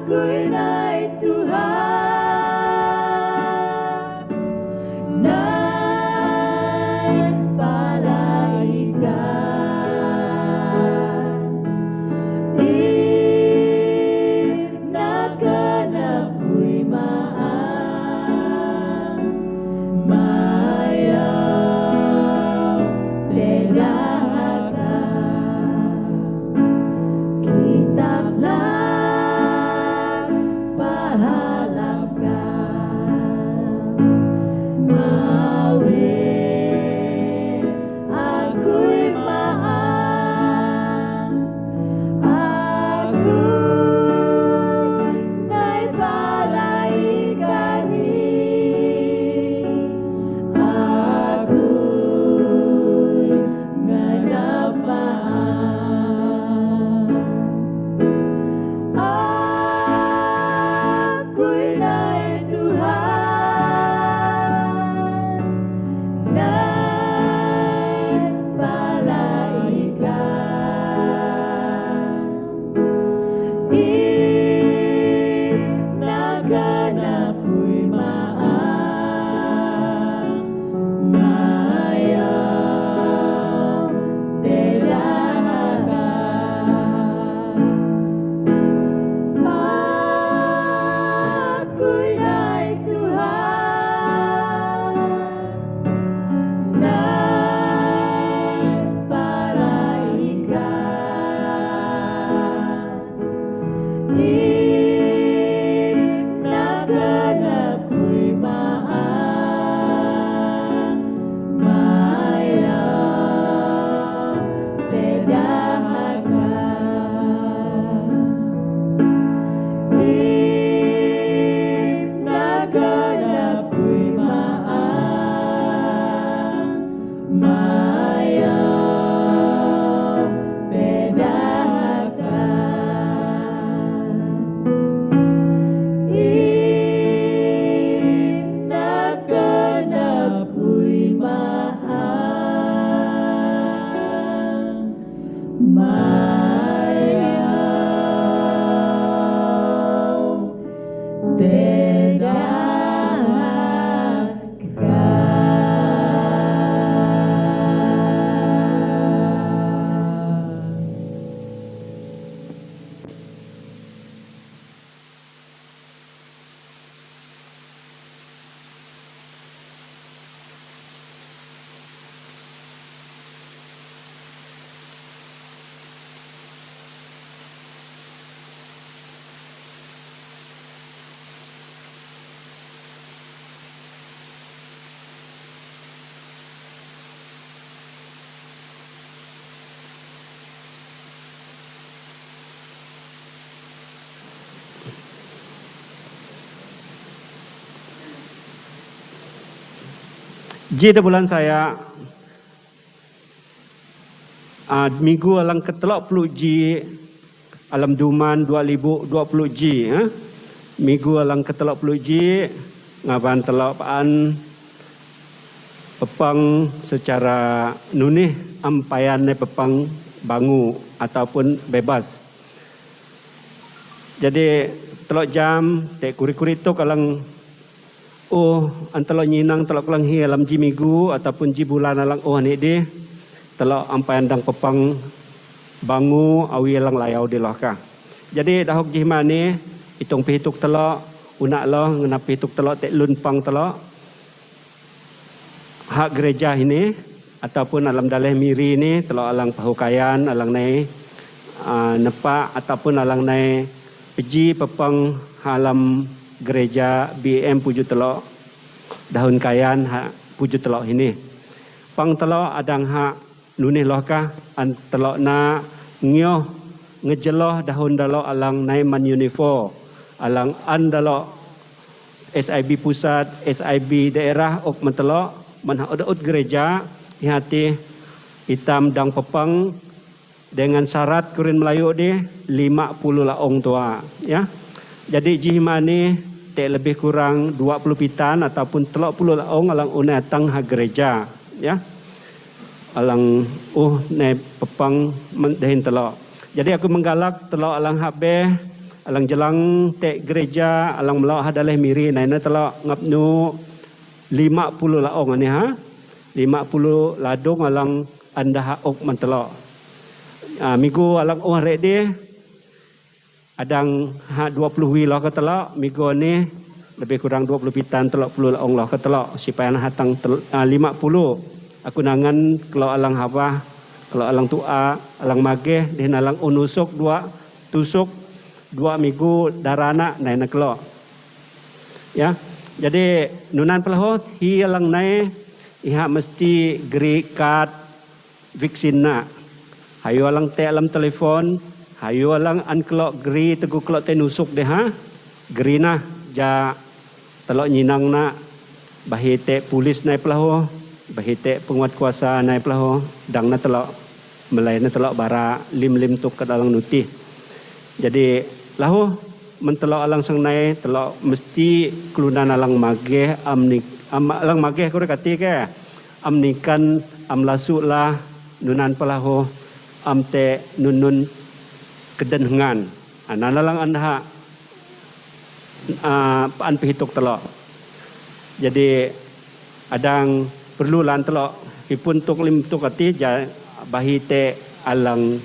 Aku naik Ji da bulan saya minggu alang ketelok puluh ji alam duman 2020 ji minggu alang ketelok puluh ji ngaban telok paan pepang secara nunih ampayannya pepang bangu ataupun bebas. Jadi telok jam tek kuri-kuri tu kalang telok nyinang telok kelang hi alam ji minggu ataupun ji bulan alang ni di telok ampai andang pepang bangu awi lang layau di lohka. Jadi dahok jihma ni itong pihituk telok unak loh ngena pihituk telok tek lun pang telok hak gereja ini ataupun alam daleh miri ni telok alang pahukayan alang nai nepak ataupun alang nai peji pepang halam gereja BM puju telok daun kayan hak puju telok ini. Pang telok adang hak nunih lohkah an telok na ngioh ngejeloh dahun dalok alang naiman unifor alang an dalok SIB pusat SIB daerah ok mentelok manhaud gereja hati hitam dang pepang dengan syarat kurin Melayu di 50 laong tua ya. Jadi jihmani tek lebih kurang 20 pitan ataupun 30 laong alang unatang ha gereja ya. Alang ne pepang mendahin telok. Jadi aku menggalak telok alang habeh alang jelang tek gereja alang melok hadaleh miri naina telok ngapnu 50 laong ani 50 ladung alang anda ha ok mentelok. Minggu alang rek dia adang ha 20 wi lah ke telok minggu ni lebih kurang 20 pitan telok 10 laong lah ke telok sipayan hatang 50. Aku nangan kalau alang haba, kalau alang tua, alang mageh, dan alang unusuk tusuk 2 minggu darana naik kelok. Ya, jadi nunan pelahot hi alang naik iha mesti geri kad vaksin na. Hayu alang te alam telefon, hayu alang an kelok geri tegu kelok te nusuk deh geri na ja telok nyinang na bahi te polis naik pelahot. Bahite penguat kuasa naik pelaho dang na telok melai na telok bara lim tuk ke dalam nutih. Jadi lahu mentelok alang sang naik telok mesti kelunan alang mageh alang mageh kau kati ke amnikan amlasuk lah nunan pelaho amte nunun kedenhengan analang anda paan pihituk telok. Jadi adang perlu lan telok ipun tuk lim tuk ati ja bahi te alang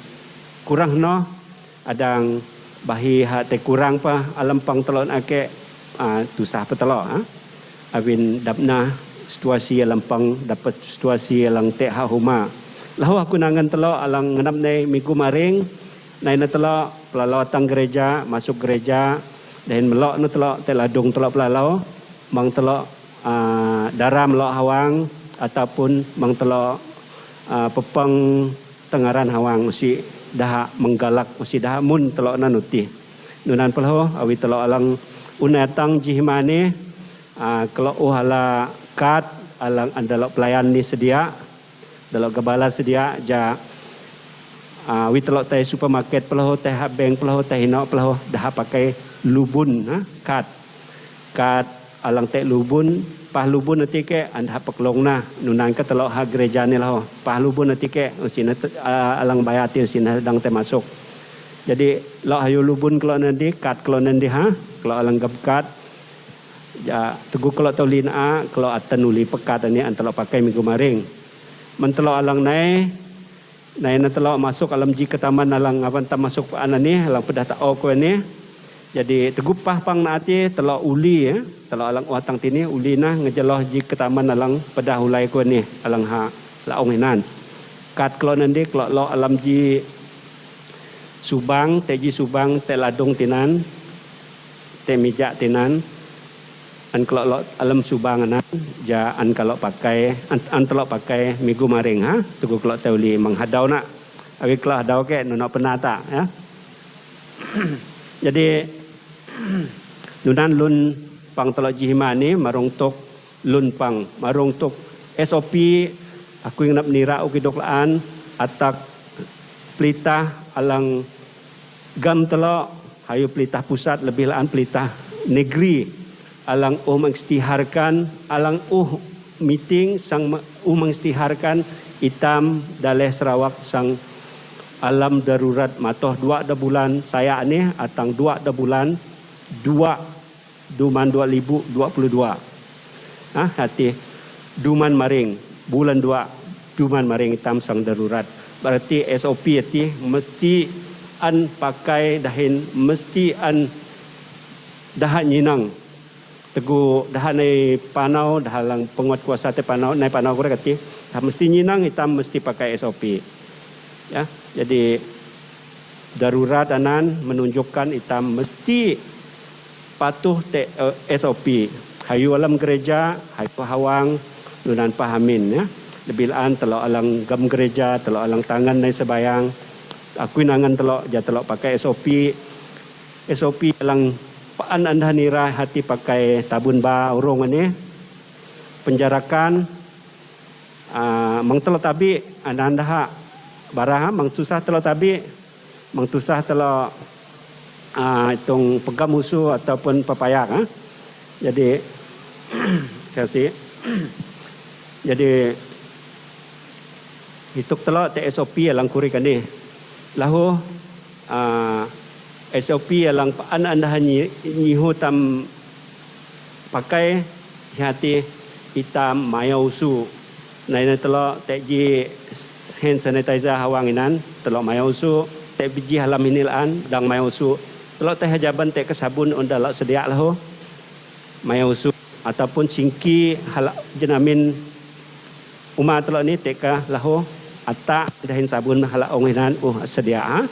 kurang no adang bahi ha te kurang pa alam pang telon ake tusah pa telok awin dapna situasi alam pang dapat situasi alang te ha huma lahu aku nangan telok alang ngenap nei minggu maring naina telok pelalawatang gereja masuk gereja dan melok no telok te ladung telok pelalau mang telok darah melok hawang ataupun mang telok pepang tengaran hawang usi dah menggalak usi dah mun telok nanuti nunan pelho awi telok alang unatang jihmane kelok uhala kad alang andalok pelayan ni sedia dalok gabala sedia ja awi telok tai supermarket pelho teh bank pelho teh hino pelho dah pakai lubun kad alang teh lubun pah lubun nanti ke anda peklong na nunan ke telok ha gereja ni lah pah lubun nanti ke usina alang bayati usina dang te masuk. Jadi lo hayu lubun kalau nanti kat kalau nanti kalau alang gabkat ya tegu kalau tolin kalau atan uli pekat ni antelo pakai minggu maring mentelo alang nai na telok masuk alam ji ke taman alang apan tam masuk anan ni alang pedah tak ko ni. Jadi tegupah pang naati telok uli telok alang watang tini uli nah ngejeloh ji ke taman alang pedah hulai ko ni alang ha laong hinan. Kat klo nanti klo lo alam ji subang teji subang te ladung tinan te mijak tinan an klo lo alam subang anan ja an kalau pakai an telok pakai minggu maring tugu klo te uli menghadau nak awi klo hadau ke nuno penata ya. Jadi nunan lun pang telok jihma ni marung tok lun pang marung tok SOP aku ingat menira ukidoklaan atak pelitah alang gam telok hayu pelitah pusat lebih laan pelitah negeri alang mengistiharkan alang meeting sang mengistiharkan itam daleh Sarawak sang alam darurat matoh 2 bulan saya ni atang 2 bulan 2 duman 2022 hati duman maring bulan 2 duman maring itam sang darurat berarti SOP itu mesti an pakai dahin mesti an dahan nyinang tegu dahan nai panau dahalang penguat kuasa te panau nai panau korek ati mesti nyinang hitam mesti pakai SOP ya. Jadi darurat anan menunjukkan hitam mesti patuh te SOP hayu alam gereja hayu pahawang nunan pahamin ya. Lebih laan telok alang gam gereja telok alang tangan nai sebayang aku nangan telok ja telok pakai SOP alang paan anda nira hati pakai tabun ba urung ni penjarakan mang telok tabi anda ha barang mang tusah telok tabi mang tusah telok itong pegam musuh ataupun papayak jadi kasih jadi hituk telok te SOP alang kuri kan ni lahu SOP alang paan anda nyihu tam pakai hati hitam mayau su nai telok tek ji hand sanitizer hawanginan telok mayau su tek biji halam hinilaan dang mayau su telok teh hajaban tek ke sabun unda lak sedia lahu mayau su ataupun singki halak jenamin umah telok ni tek ke lahu atak dahin sabun halak onginan sedia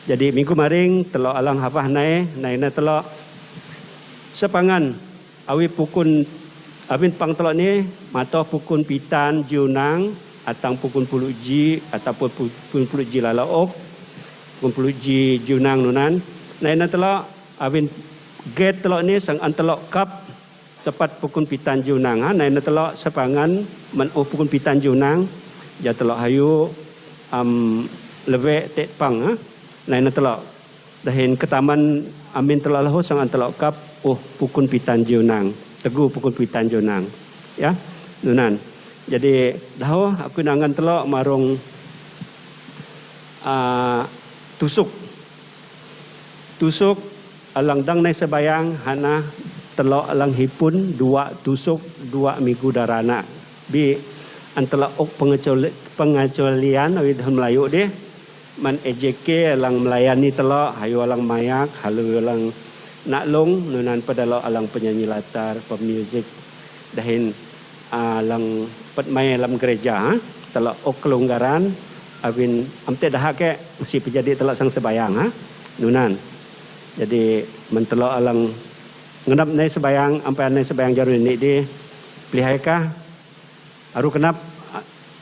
jadi minggu maring telok alang hafah nai na telok sepangan awi pukun awin pang telok ni matoh pukun pitan jiunang atang pukun puluh ji ataupun pukun puluh ji lalaok pukun puluh ji jiunang nunan na telok awin gate telok ni sang antelok kap tepat pukun pitan jiunang na telok sepangan man pukun pitan jiunang ja telok hayu leve tek pang Nain telok dahin ketaman amin telok lahu sang telok kap pukun pitan jiunang tegu pukun pitan jiunang ya nunan jadi dah aku nangan telok marung tusuk alang dang nai sebayang hana telok alang hipun 2 tusuk 2 minggu darana bi antela pengecualian awi dalam Melayu deh man EJK alang melayani telok hayu alang mayak halu alang naklong nunan padalo alang penyanyi latar pemuzik dahin alang petmai alam gereja telok kelonggaran awin amte dah ke mesti pejadi telok sang sebayang nunan jadi mentelok alang ngenap nai sebayang ampai nai sebayang jaru ini di pelihaika aru kenap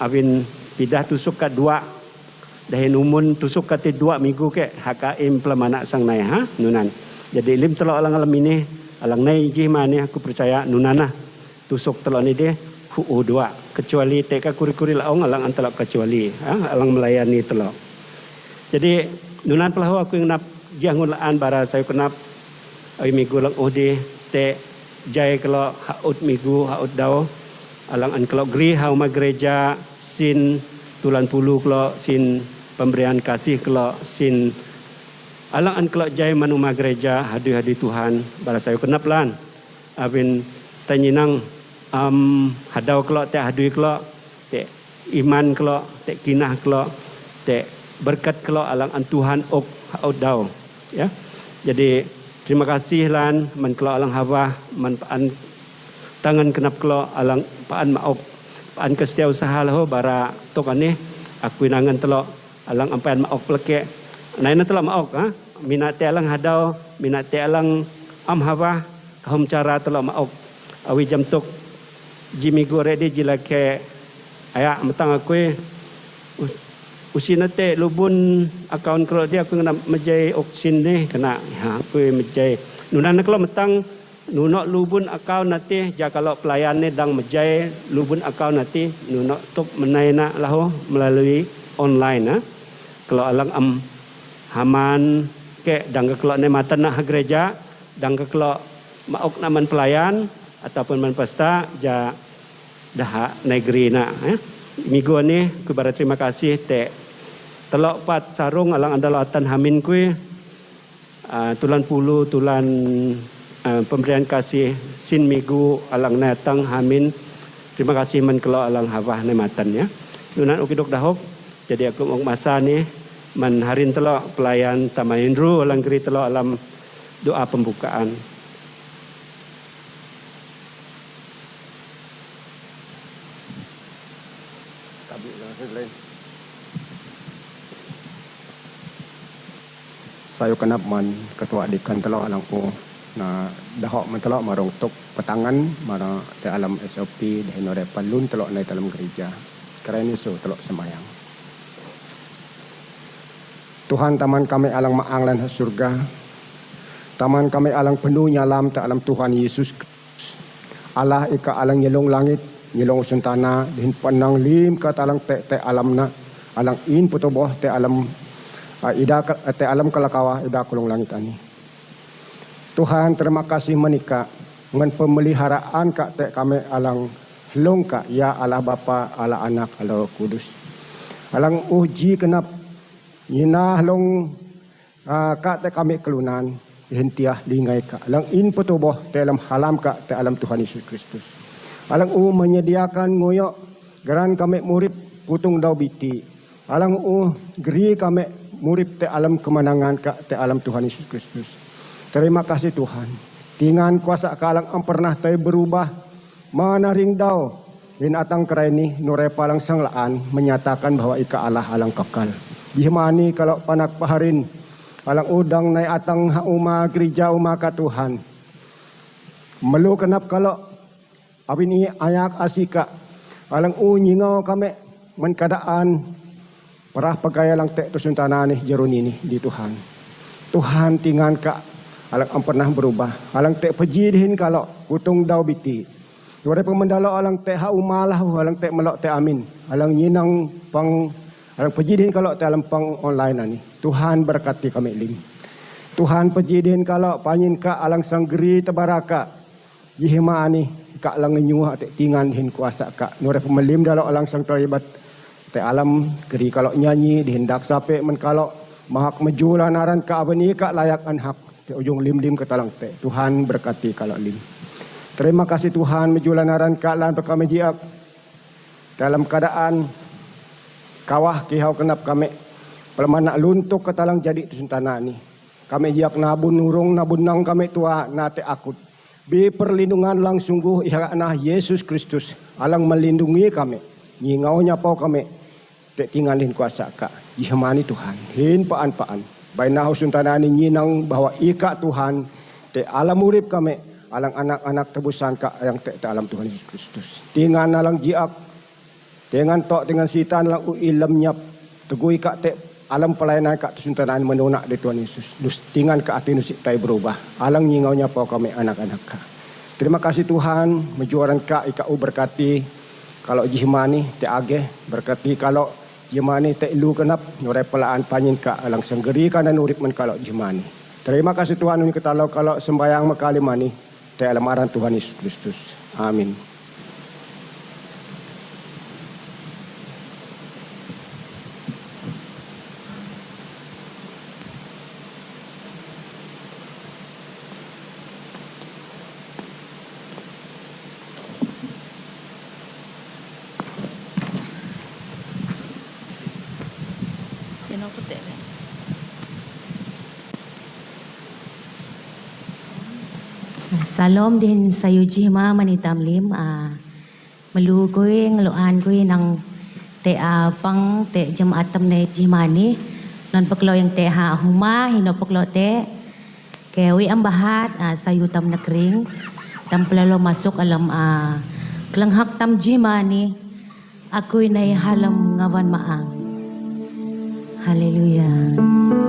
awin pidah tusuk kat 2 dahin umun tusuk kati 2 minggu ke HKM pelamanak sang nai nunan jadi lim telok alang alam ini alang nai jih ni aku percaya nunana tusuk telok ni dia 2 kecuali teka kuri-kuri laong alang antelok kecuali alang melayani telok jadi nunan pelahu aku ngenap jangun laan bara saya kenap ai minggu lang di te jai kelok haut minggu haut dau alang an kelok gri hauma gereja sin tulan pulu kelok sin pemberian kasih kelok sin alang an kelok jai manuma gereja hadi Tuhan bara saya kenap lan abin tanyinang hadau kelok te hadui kelok te iman kelok te kinah kelok te berkat kelok alang an Tuhan ok haut dau ya jadi terima kasih lan man kelok alang hawah man paan tangan kenap kelok alang paan maok paan kesetiausaha lahu bara tok ane aku nangan telok alang ampan maok pleke naina telok maok minat te alang hadau minat te alang hawah kahum cara telok maok awi jam tok jimi gore de jilake aya matang aku usinate lubun akaun kelok dia aku ngena mejai oksin ni kena aku mejai nunan kelok matang nunok lubun akau nanti ja kalau pelayan ni dang mejai lubun akau nanti nunok tup menaina lahu melalui online kalau alang haman ke dang ke kalau ne matan nak gereja dang ke kalau maok naman pelayan ataupun man pesta ja dah negeri nak minggu ni ku bara terima kasih te telok pat sarung alang andalatan hamin kui tulan pulu tulan pemberian kasih sin minggu alang netang hamin terima kasih man kalau alang hawah nematan ya nunan ukidok dahop jadi aku mau masa ni man harin telok pelayan tamayindru alang geri telok alam doa pembukaan. Sayo kenap man ketua dikan telok alang ko na dahok man telok marong tok petangan mara te alam SOP de nore palun telok nai dalam gereja. Kerana so telok sembayang. Tuhan taman kami alang maang lan surga. Taman kami alang penuh nyalam te alam Tuhan Yesus. Allah ika alang nyelong langit, nyelong suntana din panang lim ka talang te alam na alang in putoboh te alam ida te alam kalakawa ida kulong langit ani. Tuhan terima kasih menika ngan pemeliharaan ka te kami alang long ka ya Allah Bapa Allah Anak Allah Kudus. Alang uji kenap yina long ka te kami kelunan hentiah lingai ka. Alang in putuboh te alam halam ka te alam Tuhan Yesus Kristus. Alang menyediakan ngoyok geran kami murid putung dau biti. Alang geri kami murid te alam kemenangan ka te alam Tuhan Yesus Kristus. Terima kasih Tuhan. Tingan kuasa kalang ang pernah tay berubah. Manaring daw. In atang kereni nure palang sanglaan menyatakan bahwa ika Allah alang kekal. Jihmani kalau panak paharin. Alang udang nai atang hauma gereja uma ka Tuhan. Melu kenap kalau abin ini ayak asika. Alang nyingau kami menkadaan perah pagaya lang te to suntana ni jeron ini di Tuhan. Tuhan tingan ka alang ang pernah berubah. Alang te pejidihin kalau kutung daw biti. Dore pemendalo alang te haumalah alang te melok te amin. Alang nyinang pang alang pejidihin kalau te alam pang online ani. Tuhan berkati kami lim. Tuhan pejidihin kalau panyin ka alang sanggeri tebaraka. Yihima ani ka alang nyuha te tingan hin kuasa ka. Dore pemelim dalo alang sang terlibat te alam keri kalau nyanyi dihendak sampai men kalau mahak mejulan aran ka abani ka layak anhak te ujung lim-lim ke talang te Tuhan berkati kalau lim. Terima kasih Tuhan mejulan aran ka lan kami jiak dalam keadaan kawah kihau kenap kami pelmana luntuk ke talang jadi tusuntana ni. Kami jiak nabun nurung nabun nang kami tua nate akut. Bi perlindungan lang sungguh ihana Yesus Kristus alang melindungi kami. Nyingaunya pau kami te tinggalin kuasa ka jihmani Tuhan hin paan-paan baina husuntana ni nyinang bahwa ika Tuhan te alam urip kami alang anak-anak tebusan ka yang te alam Tuhan Yesus Kristus tingan alang jiak tingan tok dengan sitan lang uilam nyap tegui ka te alam pelayanan ka husuntana menunak di Tuhan Yesus dus tingan ka ati nusik tai berubah alang nyingaunya pau kami anak-anak ka. Terima kasih Tuhan mejuaran ka ika berkati kalau jihmani te age berkati kalau jihmani te lu kenap nure pelaan panyin ka alang sanggeri kanan urip men kalau jihmani. Terima kasih Tuhan uni ketalau kalau sembayang makali mani te alamaran Tuhan Yesus Kristus. Amin. Salom din sa Yujima manitamlim malugoy ngaloan ko ng te pang te jamatam na jimani non paklo yang te ha huma hino paklo te kewi ang bahat sa yutam na kring tamplalo masuk alam klanghak tam jimani ako'y nay halam ngawan maang. Hallelujah. Hallelujah.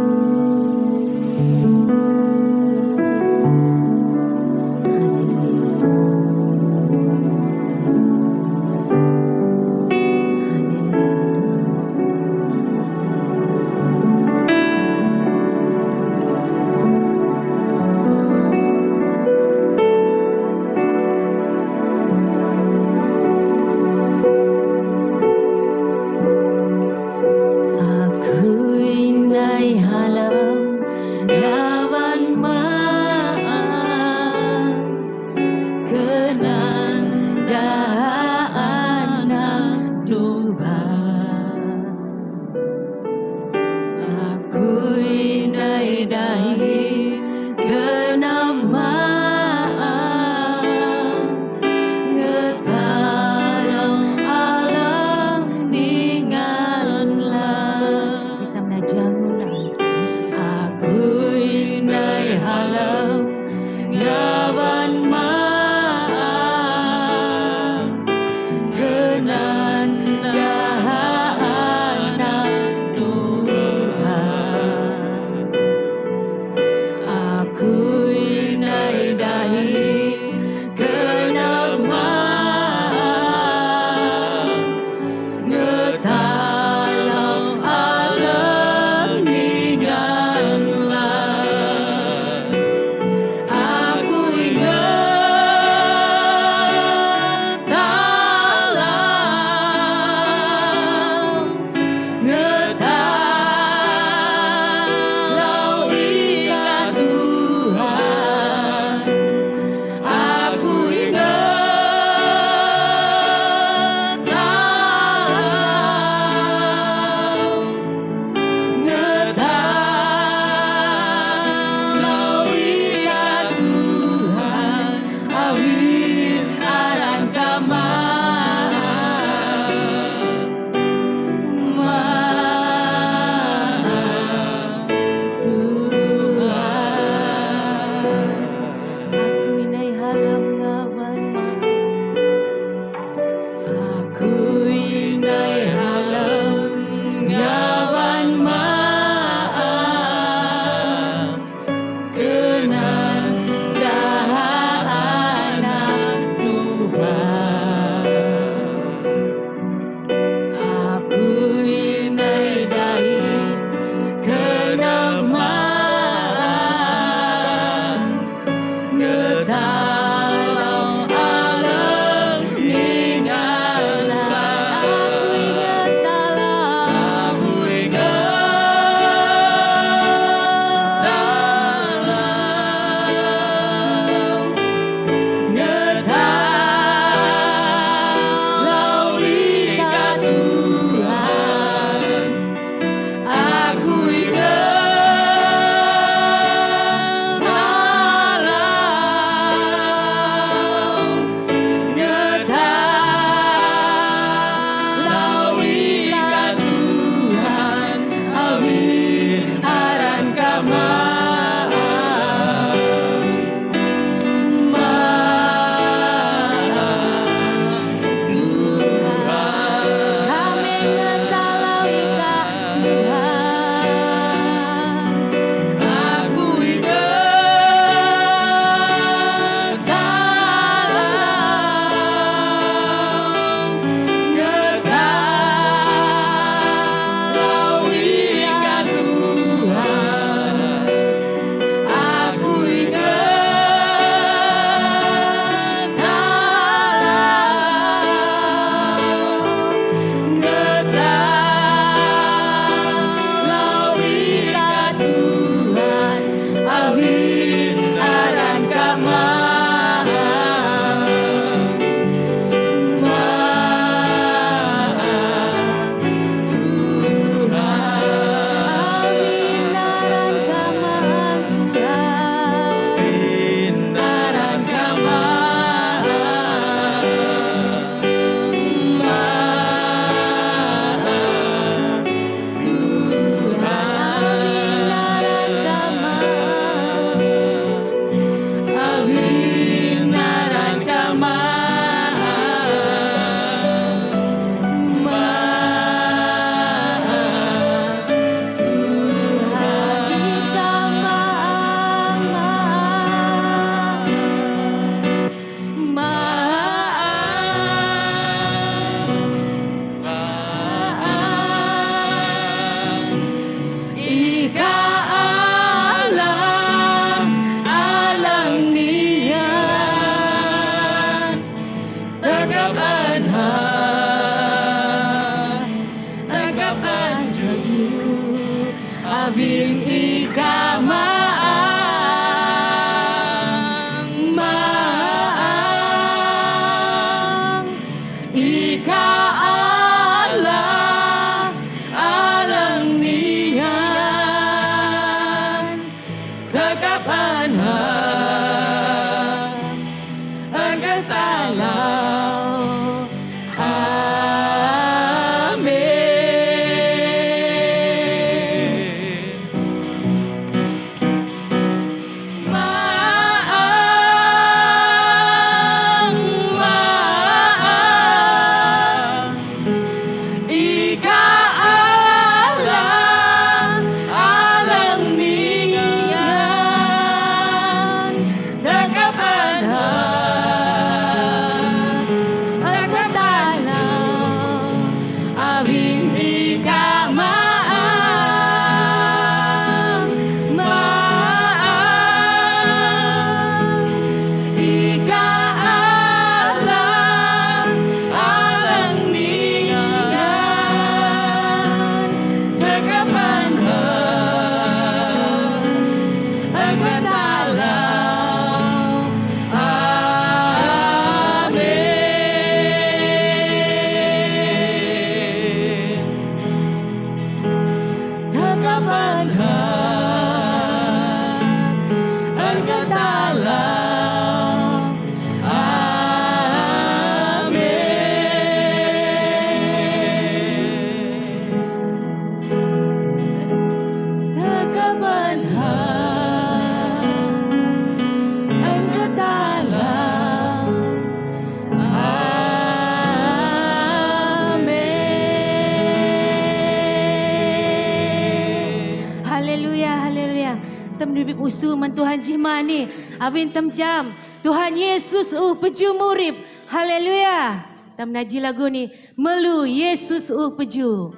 usu man Tuhan jimani avin tam jam Tuhan Yesus peju murib. Haleluya. Tam naji lagu ni melu Yesus peju.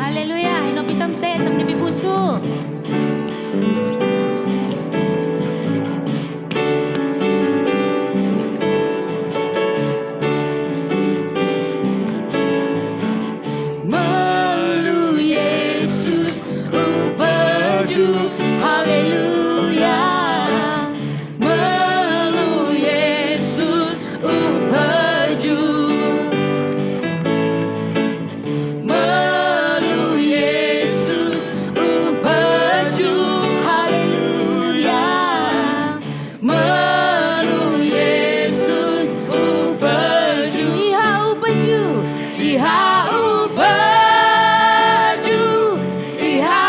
Haleluya. Ino pitam te tam ni pipusu. Haleluya, melu Yesus peju, melu Yesus peju. Haleluya, melu Yesus peju. Iha peju, iha peju, iha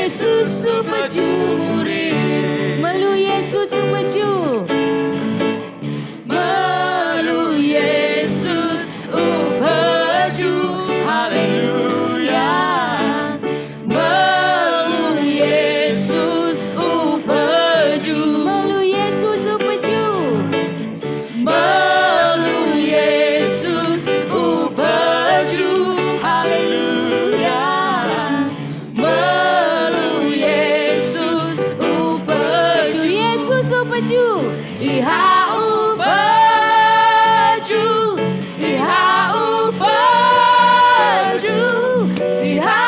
Yesus peju murid, melu Yesus peju, melu Yesus peju. Haleluya, melu Yesus peju, melu Yesus peju, melu Yesus peju. Haleluya. Peju, iha peju, iha peju, iha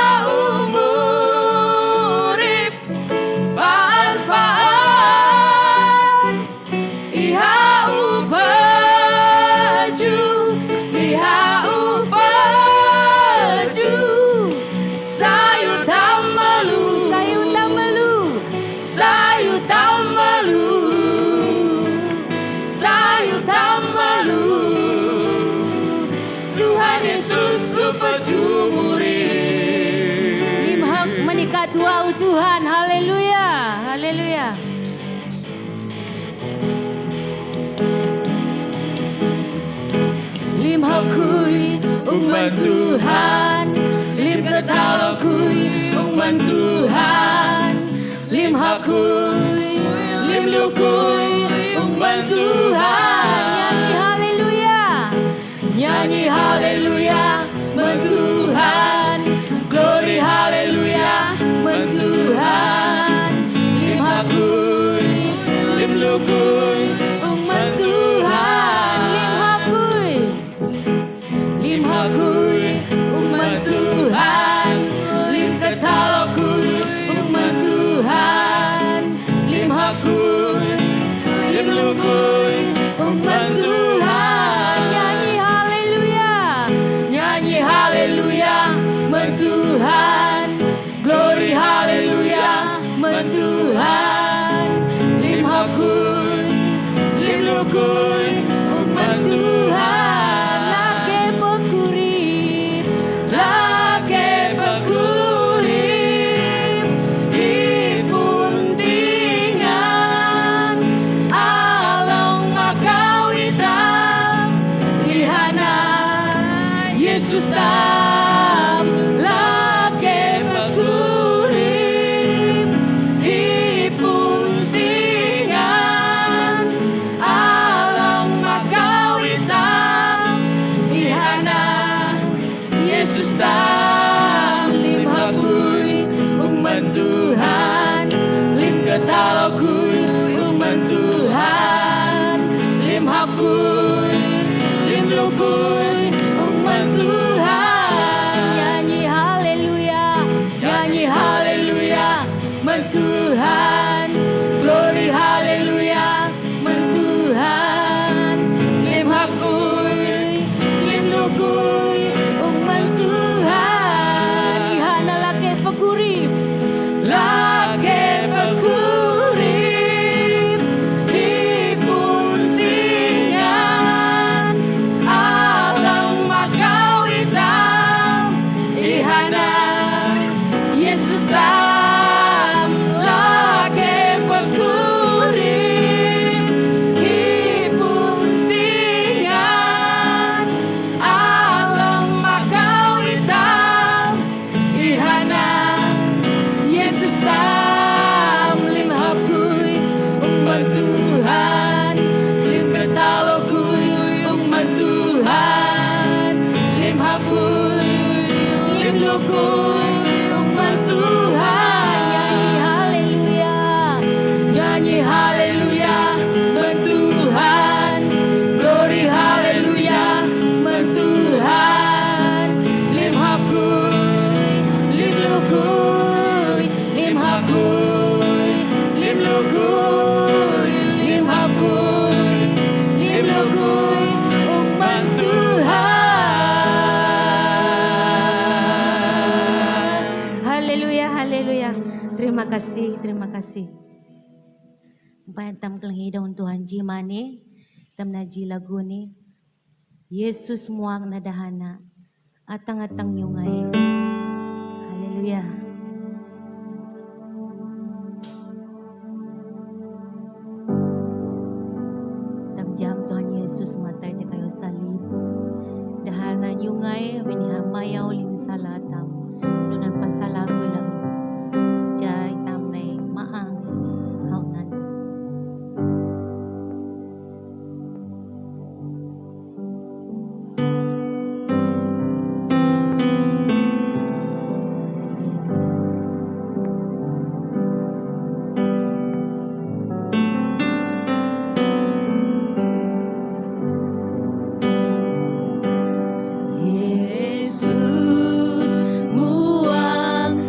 murib pan-pan, iha peju, iha peju, sayu tamalu, sayu tamalu, sayu tamalu. Tuhan Yesus peju murid. Limhak menikah tua Tuhan. Haleluya, haleluya. Limhak kui umat Tuhan, lim ketalo kui umat Tuhan, limhak kui, lim lukui umat Tuhan. Nyanyi haleluya, mentuhan, glory haleluya, mentuhan. Lim hakui, lim lukui, umat Tuhan. Lim hakui, umat Tuhan. Lim ketalokui, umat Tuhan. Lim hakui, lim lukui, umat Tuhan. Nyanyi haleluya, mentuhan, glory haleluya, mentuhan. Lim hakui, lim lukui, umat Tuhan. Lake pekurip, lake pekurip, hipun tingan, along makawitam, lihana Yesus tam lake pekurip, hipun tingan, alang makawitam, ihana Yesus tam. Lim hakui umat Tuhan, lim ketalokui umat Tuhan, lim hakui, lim lukui umat Tuhan. hakul lim lukul umat Tuhan nyanyi haleluya mentuhan glory haleluya mentuhan lim hakul lim lukul lim hakul lim lukul lim hakul lim lukul umat Tuhan. Haleluya, haleluya. Terima kasih, terima kasih. Pantam kelang hidung Tuhan jimane, tam naji lagu ni. Yesus muang nadahana, atang-atang nyungay. Haleluya. Tam jam Tuhan Yesus matay te kayo salib. Dahana nyungay, winiamayaw lin salatam. Nunan pasalago lang. Jay tam nay maang haunan. Yesus muang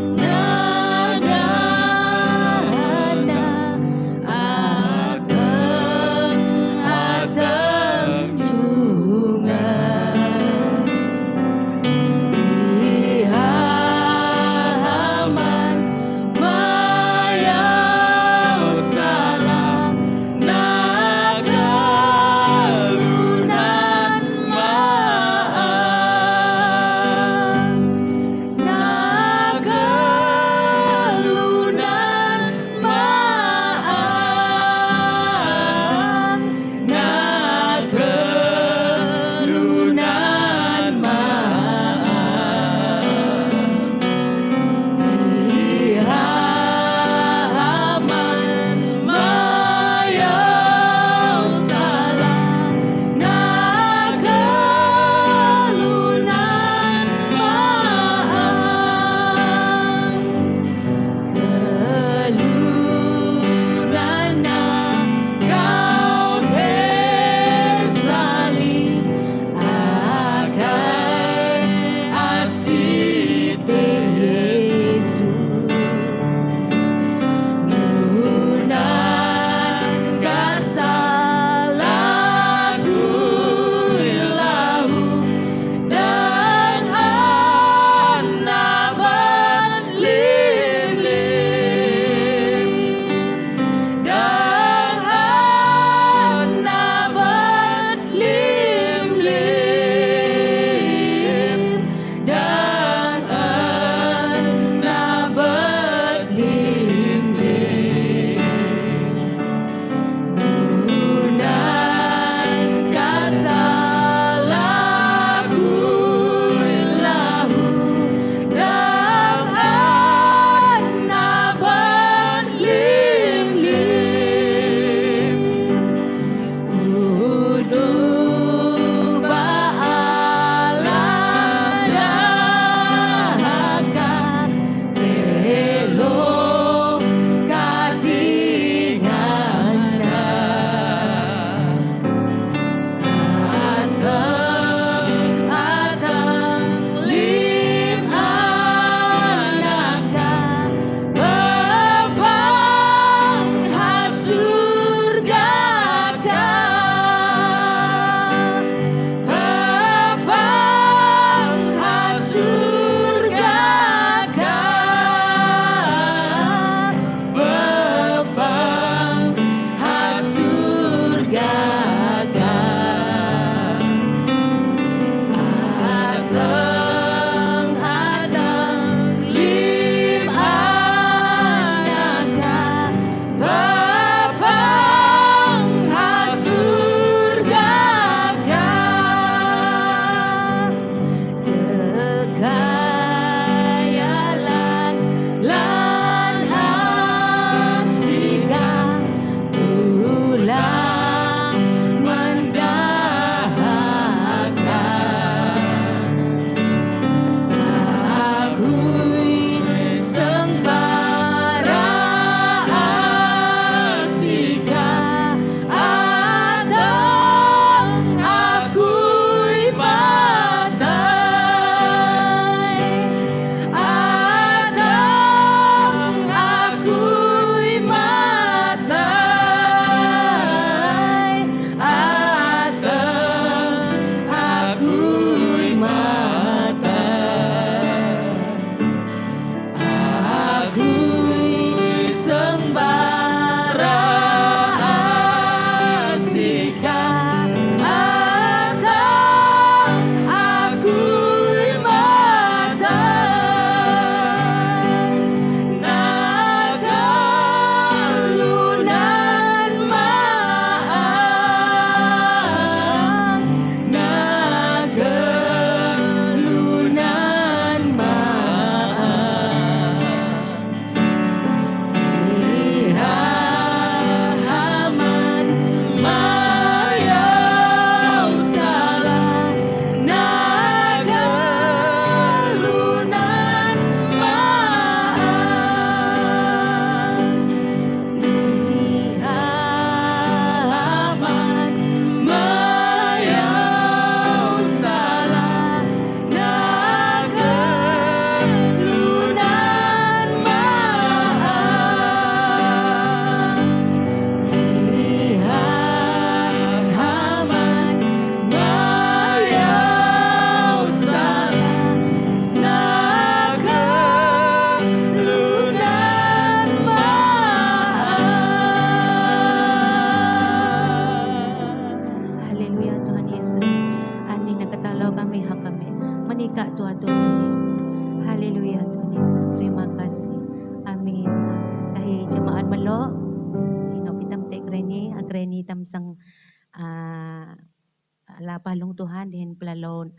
palong Tuhan dihin pelalon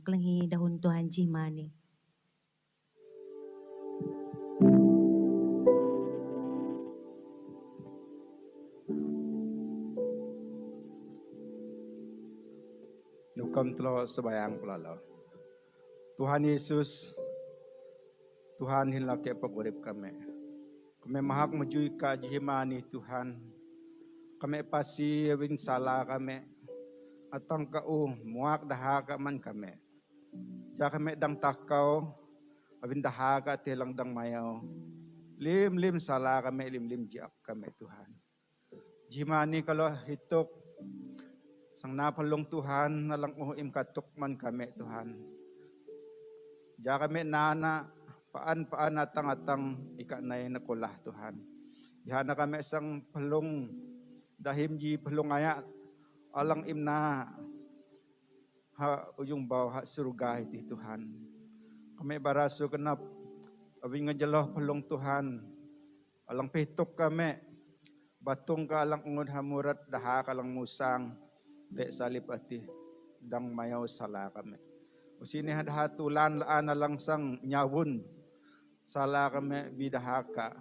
kelenghi dahun Tuhan jimani. Nukam telo sebayang pelalo. Tuhan Yesus, Tuhan hilake pagurip kami. Kami mahak majui ka jihimani Tuhan. Kami pasi wing salah kami. Atang kau muak dahaga man kami. Ja kami dang takau, abin dahaga telang dang mayaw. Lim salah kami, lim jiak kami Tuhan. Jihimani kalau hitok sang napalong Tuhan nalang uhim katuk man kami Tuhan. Ja kami nana paan atang ikanay nakulah Tuhan. Ihana kami sang pelong dahim ji pelong ayat alang imna ha ujung bau ha surga iti Tuhan. Kami baraso kenap abing ngajeloh pelong Tuhan alang pitok kami batung ka alang ungod hamurat daha kalang musang de salip ati dang mayaw sala kami. Usini hadhatulan laan na lang sang nyawun sala kami bidahaka.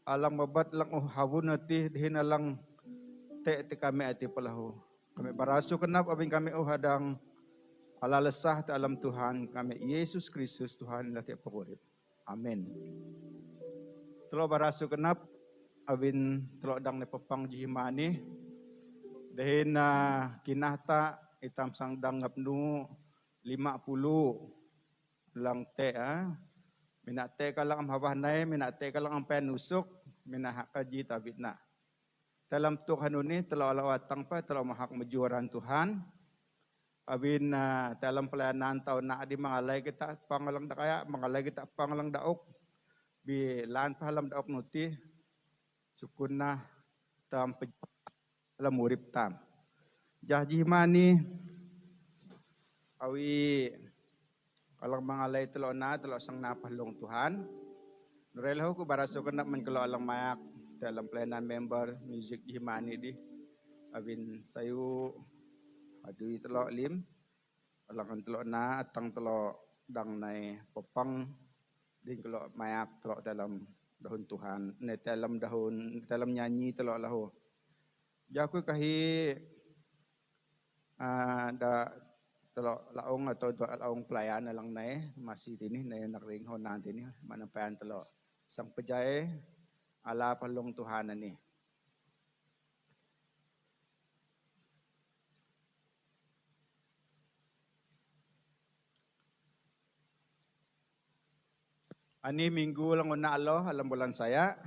Alang mabat lang hawun ati dihin na lang te kami ati palahu. Kami baraso kenap abing kami hadang alalesah ta alam Tuhan kami Yesus Kristus Tuhan lati pagurip. Amen. Telo baraso kenap abin telo dang nepapang jihimani dahin na kinahta itam sang danggap nu 50 lang te minate ka lang ang habahnay, minate ka lang ang penusok, minahakaji tabit na. Dalam Tuhan ini telah lawatang pa, telah mahak majuaran Tuhan. Abin na dalam pelayanan tahun na di mangalay kita pangalang da kaya, mangalay kita pangalang daok. Bi lan pahalam daok nuti, sukun na tam alam murip tam. Jahji mani awi alang mangalay telo sang napalong Tuhan. Nurelaho ko baraso ko na man kalau alang mayak dalam pelayanan member music jihimani di abin sayu adui telo lim alang telo na atang telo dang nai popang din kalau mayak telo dalam dahun Tuhan ne dalam nyanyi telo laho. Jaku kahi da telo laong atau dua laong pelayan na lang na masih ini na nakring ho nanti ni manapayan telo sang pejay ala palong Tuhan ni. Ani minggu lang una alo alam bulan saya.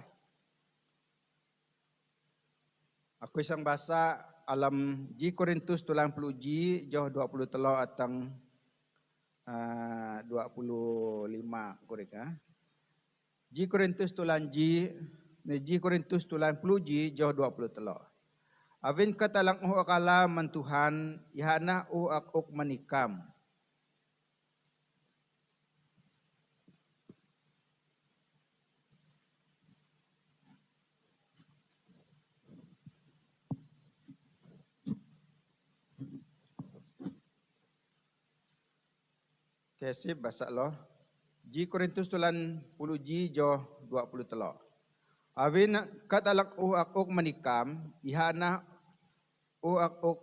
Aku isang basa alam G Korintus tulang puluh G jauh 20 telo atang 25 korek G Korintus tulang G G Korintus tulang puluh G jauh 20 telo. Avin katalang akala man Tuhan ihana akok manikam. Kesip basa lo. G Korintus tulan 10 G jo 20 telo. Avin katalak akok manikam ihana akok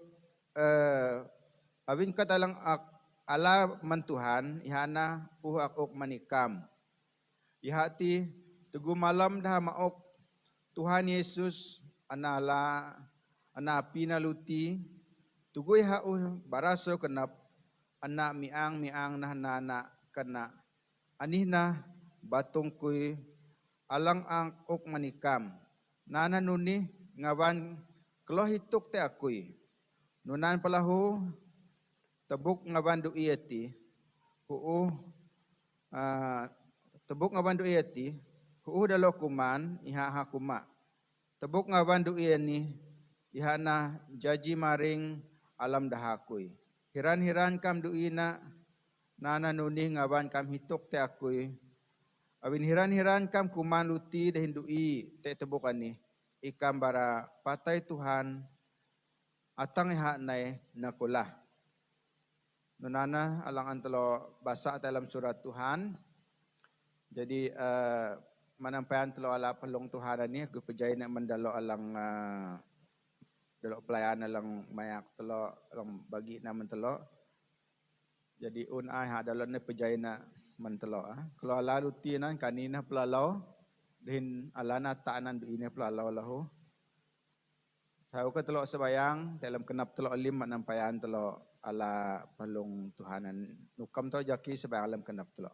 avin katalang ala man Tuhan ihana akok manikam. Ihati tugu malam dah maok Tuhan Yesus ana pinaluti tugu iha baraso kenap anak miang nah nana kena anihna batong kuy alang ang ok manikam nana nuni ngawan kelo hituk te akuy nunan palahu tebuk ngawan du iati tebuk ngawan du iati dalo kuman iha hakuma tebuk ngawan du iani ihana jaji maring alam dahakuy. Hiran kam duina nana nuni ngawan kam hitok te akui. Awin hiran kam kuman luti dahin dui te tebukan ni. Ikam bara patay Tuhan atang iha nai nakula. Nunana alang antelo basa dalam surat Tuhan. Jadi manampayan telo ala pelong Tuhan ni aku pejai nak mendalo alang dalo pelayanan alang mayak telo alang bagi nama telo. Jadi ai ha dalo ne pejai nak mentelo. Kalau ala ruti nan kanina pelalau din alana ta'anan du ini pelalau lahu. Saya ke telo sebayang dalam kenap telo lim manampayan telo ala pelong Tuhanan. Nukam telo jaki sebayang alam kenap telo.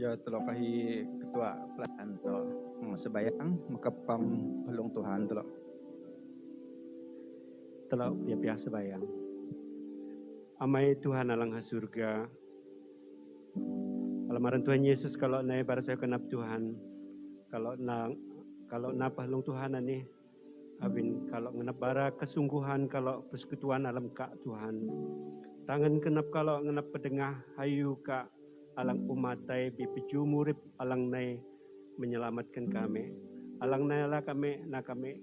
Ya telo kahi ketua pelatihan telo sebayang makapam pelung Tuhan telo. Telo biasa bayang. Amai Tuhan alang ha surga. Alamaran Tuhan Yesus kalau naik para saya kenap Tuhan. Kalau na pahlong Tuhan ani abin kalau ngenap bara kesungguhan kalau persekutuan alam ka Tuhan. Tangan kenap kalau ngenap pedengah hayu ka alang umatai bipeju murip alang nai menyelamatkan kami. Alang nai ala kami na kami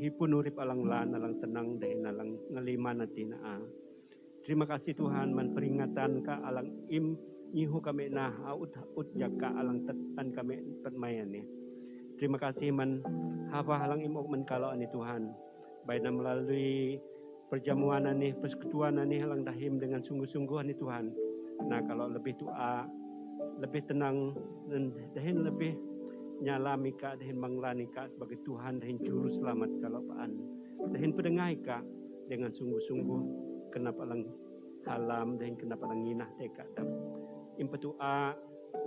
hipun urip alang lan alang tenang dahin alang ngalima natin na. Terima kasih Tuhan man peringatan ka alang nyihu kami na ut jaka alang tetan kami permayan ni. Terima kasih man hava halang imok man kalau ani Tuhan. Baik na melalui perjamuan ani persekutuan ani halang dahim dengan sungguh-sungguh ani Tuhan. Nah kalau lebih tua, lebih tenang dan dahin lebih nyalami ka dahin manglani ka sebagai Tuhan dahin juru selamat kalau paan. Dahin pedengai ka dengan sungguh-sungguh kenapa alang halam dahin kenapa alang nginah teka tam. Impetua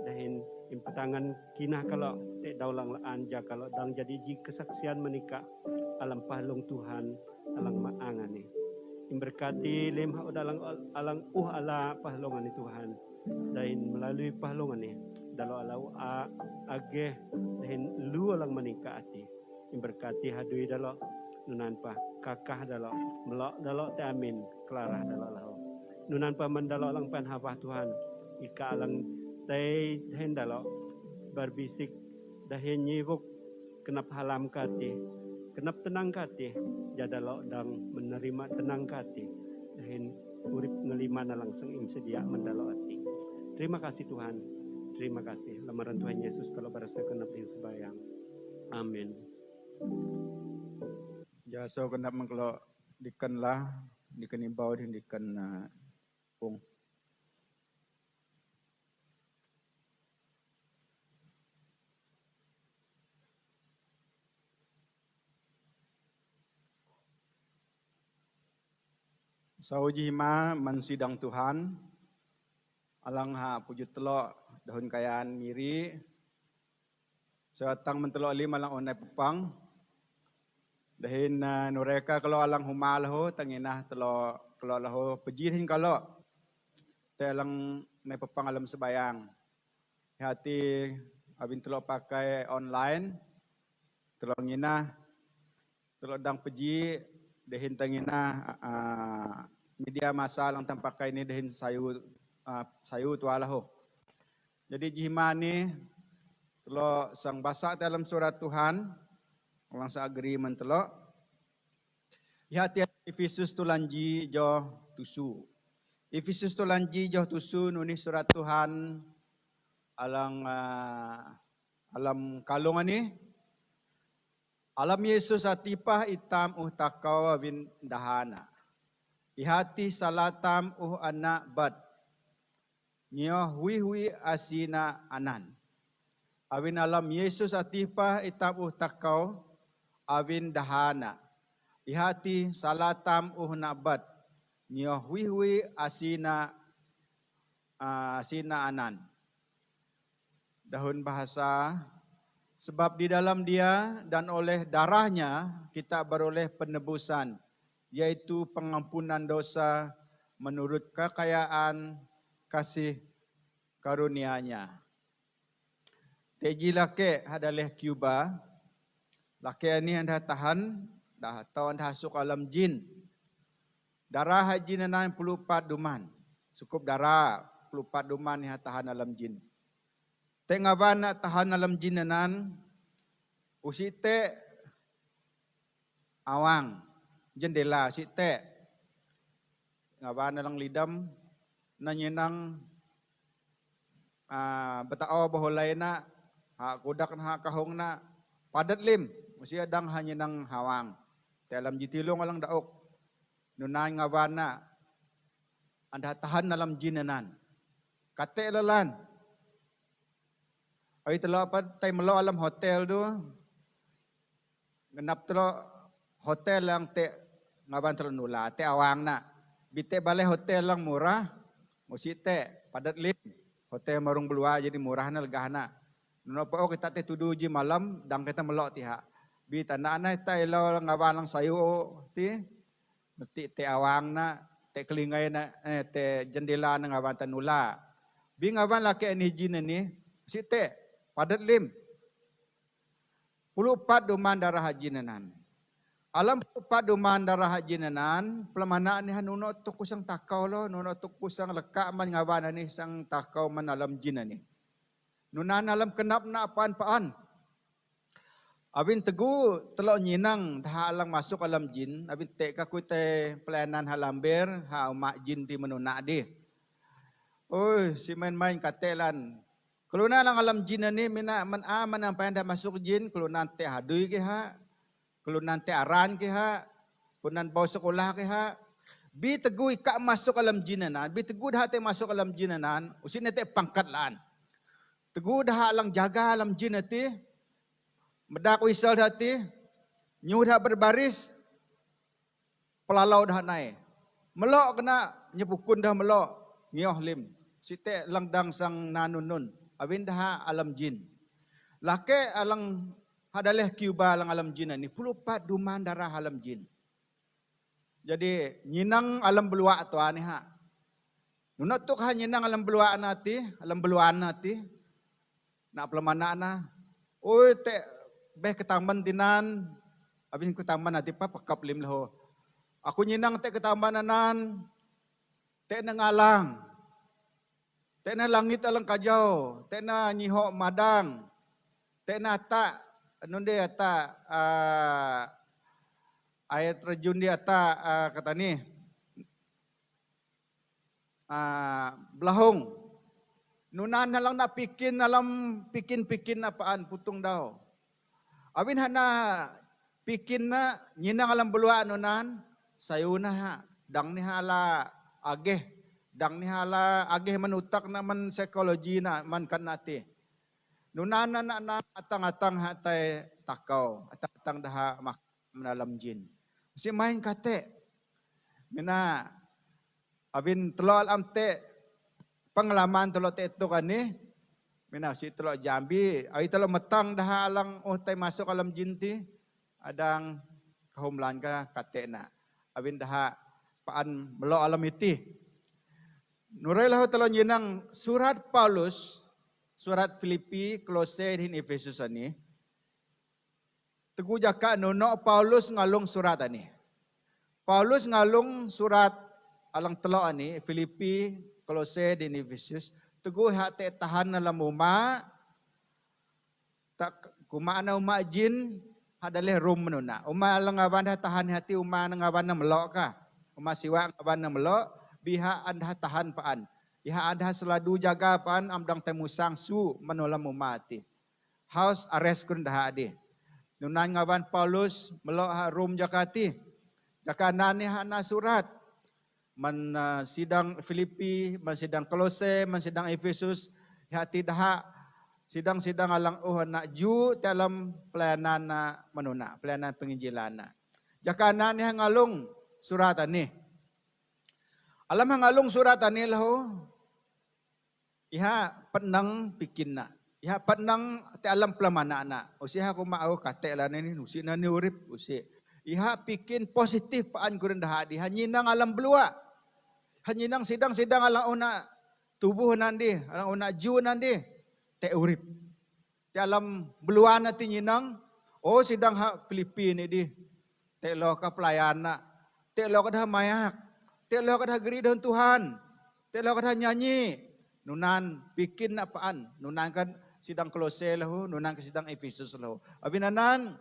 dahin impetangan kinah kalau te daulang anja kalau dang jadi ji kesaksian menikah alam pahlong Tuhan alang maangan ni. Imberkati lemha udalang alang ala pahlongan ni Tuhan. Dahin melalui pahlongan ni dalo alau age dahin lu alang menikah ati. Imberkati hadui dalo nunan pa kakah dalo melok dalo te amin kelarah dalo lau. Nunan pa mandalo alang pan hafah Tuhan. Ika alang tay hendalo berbisik dahin nyibuk kenap halam kati kenap tenang kati jadalo dang menerima tenang kati dahin urip ngelima na langsung im sedia mendalo ati. Terima kasih Tuhan, terima kasih lamaran Tuhan Yesus kalau barasa kenap yang sebayang. Amin. Ya so kenap mengkelo dikan lah dikan imbau dan dikan pung. Sauji hima mansidang Tuhan alang ha pujut telo dahun kayaan miri setang mentelo lima lang onai pepang dahin nureka kalau alang humalho tanginah telo kalau laho pejirin kalau te alang nai pepang alam sebayang hati abin telo pakai online telo nginah telo dang peji dahin tangina media masa lang tampakai ni dahin sayu tualaho. Jadi jihima ni telo sang basa dalam surat Tuhan orang sa agreement telo. Ihati Efesus tulanji jo tusu. Efesus tulanji jo tusu nuni surat Tuhan alang alam kalungan ni. Alam Yesus atipah itam takau win dahana. Ihati salatam anak bad. Nyo hui asina anan. Awin alam Yesus atipah itam takau awin dahana. Ihati salatam anak bad. Nyo hui asina anan. Dahun bahasa sebab di dalam dia dan oleh darahnya kita beroleh penebusan, yaitu pengampunan dosa menurut kekayaan kasih karunia-Nya. Teji lake hadaleh Cuba, lake ini anda tahan, dah tahu anda hasuk alam jin. Darah haji nanan 44 duman, cukup darah 44 duman yang tahan alam jin. Tengawan nak tahan alam jinanan, usite awang jendela site ngawan nalang lidam nanyenang betao baholay na ha kudak na kahong na padat lim mesti adang hanya nang hawang dalam jitilong alang daok nunan ngawan na anda tahan alam jinanan kate lalan. Ay telo apa tay melo alam hotel do. Genap telo hotel lang te ngaban telo nula te awang na. Bite balai hotel lang murah. Musite padat lim. Hotel marung belua jadi murahna legahna. Nuno po kita te tudu ji malam dang kita melok ti ha. Bi tanda na ta ilo ngawan lang sayu ti. Mesti te awang na te kelingai na te jendela na ngawan tanula. Bi ngawan laki ni jin ni musite padat lim. Puluh pat duman darah haji nanan. Alam pat duman darah haji nanan, pelamanaan ni hanuno tu kusang takau lo, nuno tu kusang lekak man ngawan ni sang takau man alam jin ni. Nunan alam kenap na apaan-paan. Abin tegu telok nyinang dah alang masuk alam jin, abin tek kaku te pelayanan halamber, ha umak jin ti menunak di. Oh, si main-main katelan. Kalau lang alam jin ni mina man aman apa yang dah masuk jin, kalau nanti hadui ke ha, kalau nanti aran ke ha, punan bau sekolah ke ha. Bi tegu ikak masuk alam jinanan, bi tegu dah te masuk alam jinanan, usin te pangkat lan. Tegu dah alang jaga alam jin nanti, medak wisal hati, nyu dah berbaris, pelalau dah naik. Melok kena nyepukun dah melok, ngioh lim. Site langdang sang nanunun, awin dah alam jin. Lake alang hadaleh Cuba alang alam jin ni, puluh pat duman darah alam jin. Jadi nyinang alam beluak tu ni ha. Nunat tu ha nyinang alam beluak alam beluan nanti. Nak pelamana na. Oi te beh ketaman tinan. Abin ketaman nanti pa pakap lim leho. Aku nyinang te ketaman nanan. Te nangalang. Te na langit alang kajau. Te na nyihok madang. Te na ta anun dia ta ayat terjun dia ta kata ni belahong. Nunan halang nak pikin alam pikin apaan putung daw. Awin hana pikin na nyinang alam belua nunan sayuna ha dang ni hala ageh dang ni hala ageh manutak na man psikologi na man kanati. Nunan na atang-atang hatai takau atang dah mak menalam jin. Si main kate mina abin telol amte pengalaman telok teto kan ni, mina si telok Jambi, ai telok metang dah alang tai masuk alam jin ti, adang kahumlan ka katena. Abin dah paan melo alam iti. Nurelah telok nyinang surat Paulus, surat Filipi, Kolose dan Efesus ani. Tegu jaka nono Paulus ngalung surat ani. Paulus ngalung surat alang telok ani Filipi, Kolose dan Efesus, teguh hati tahan dalam umat, tak kumana umat jin, hadaleh rum menuna. Umat alang awan dah tahan hati umat ngawan na melok ka. Umat siwa ngawan na melok, biha anda tahan paan. Biha anda seladu jaga paan, amdang temusang su menolam umat ti. House arrest kun dah adi. Nunan ngawan Paulus melok rum jakati. Jakanan ni hana surat. Man sidang Filipi, man sidang Kolose, man sidang Efesus, hati dah sidang-sidang alang nak ju dalam pelayanan na manuna, pelayanan penginjilan na. Jakanan ni hangalung surat ani. Alam hangalung surat ani lahu, iha penang pikin na. Iha penang te alam pelamana na. Usia aku mau kate lah ni, usi na ni urip, usi. Iha pikin positif paan kurang dah hadi. Hanyinang alam belua. Hanyinang sidang-sidang alang una tubuh nandi, alang una ju nandi. Te urip. Te alam belua nanti nyinang. Oh sidang ha Filipi ni di. Te lo ka pelayana. Te lo ka dah mayak. Te lo ka dah geri dengan Tuhan. Te lo ka dah nyanyi. Nunan bikin apaan? Nunan kan sidang Kolose lahu, nunan ke sidang Efesus lahu. Abinanan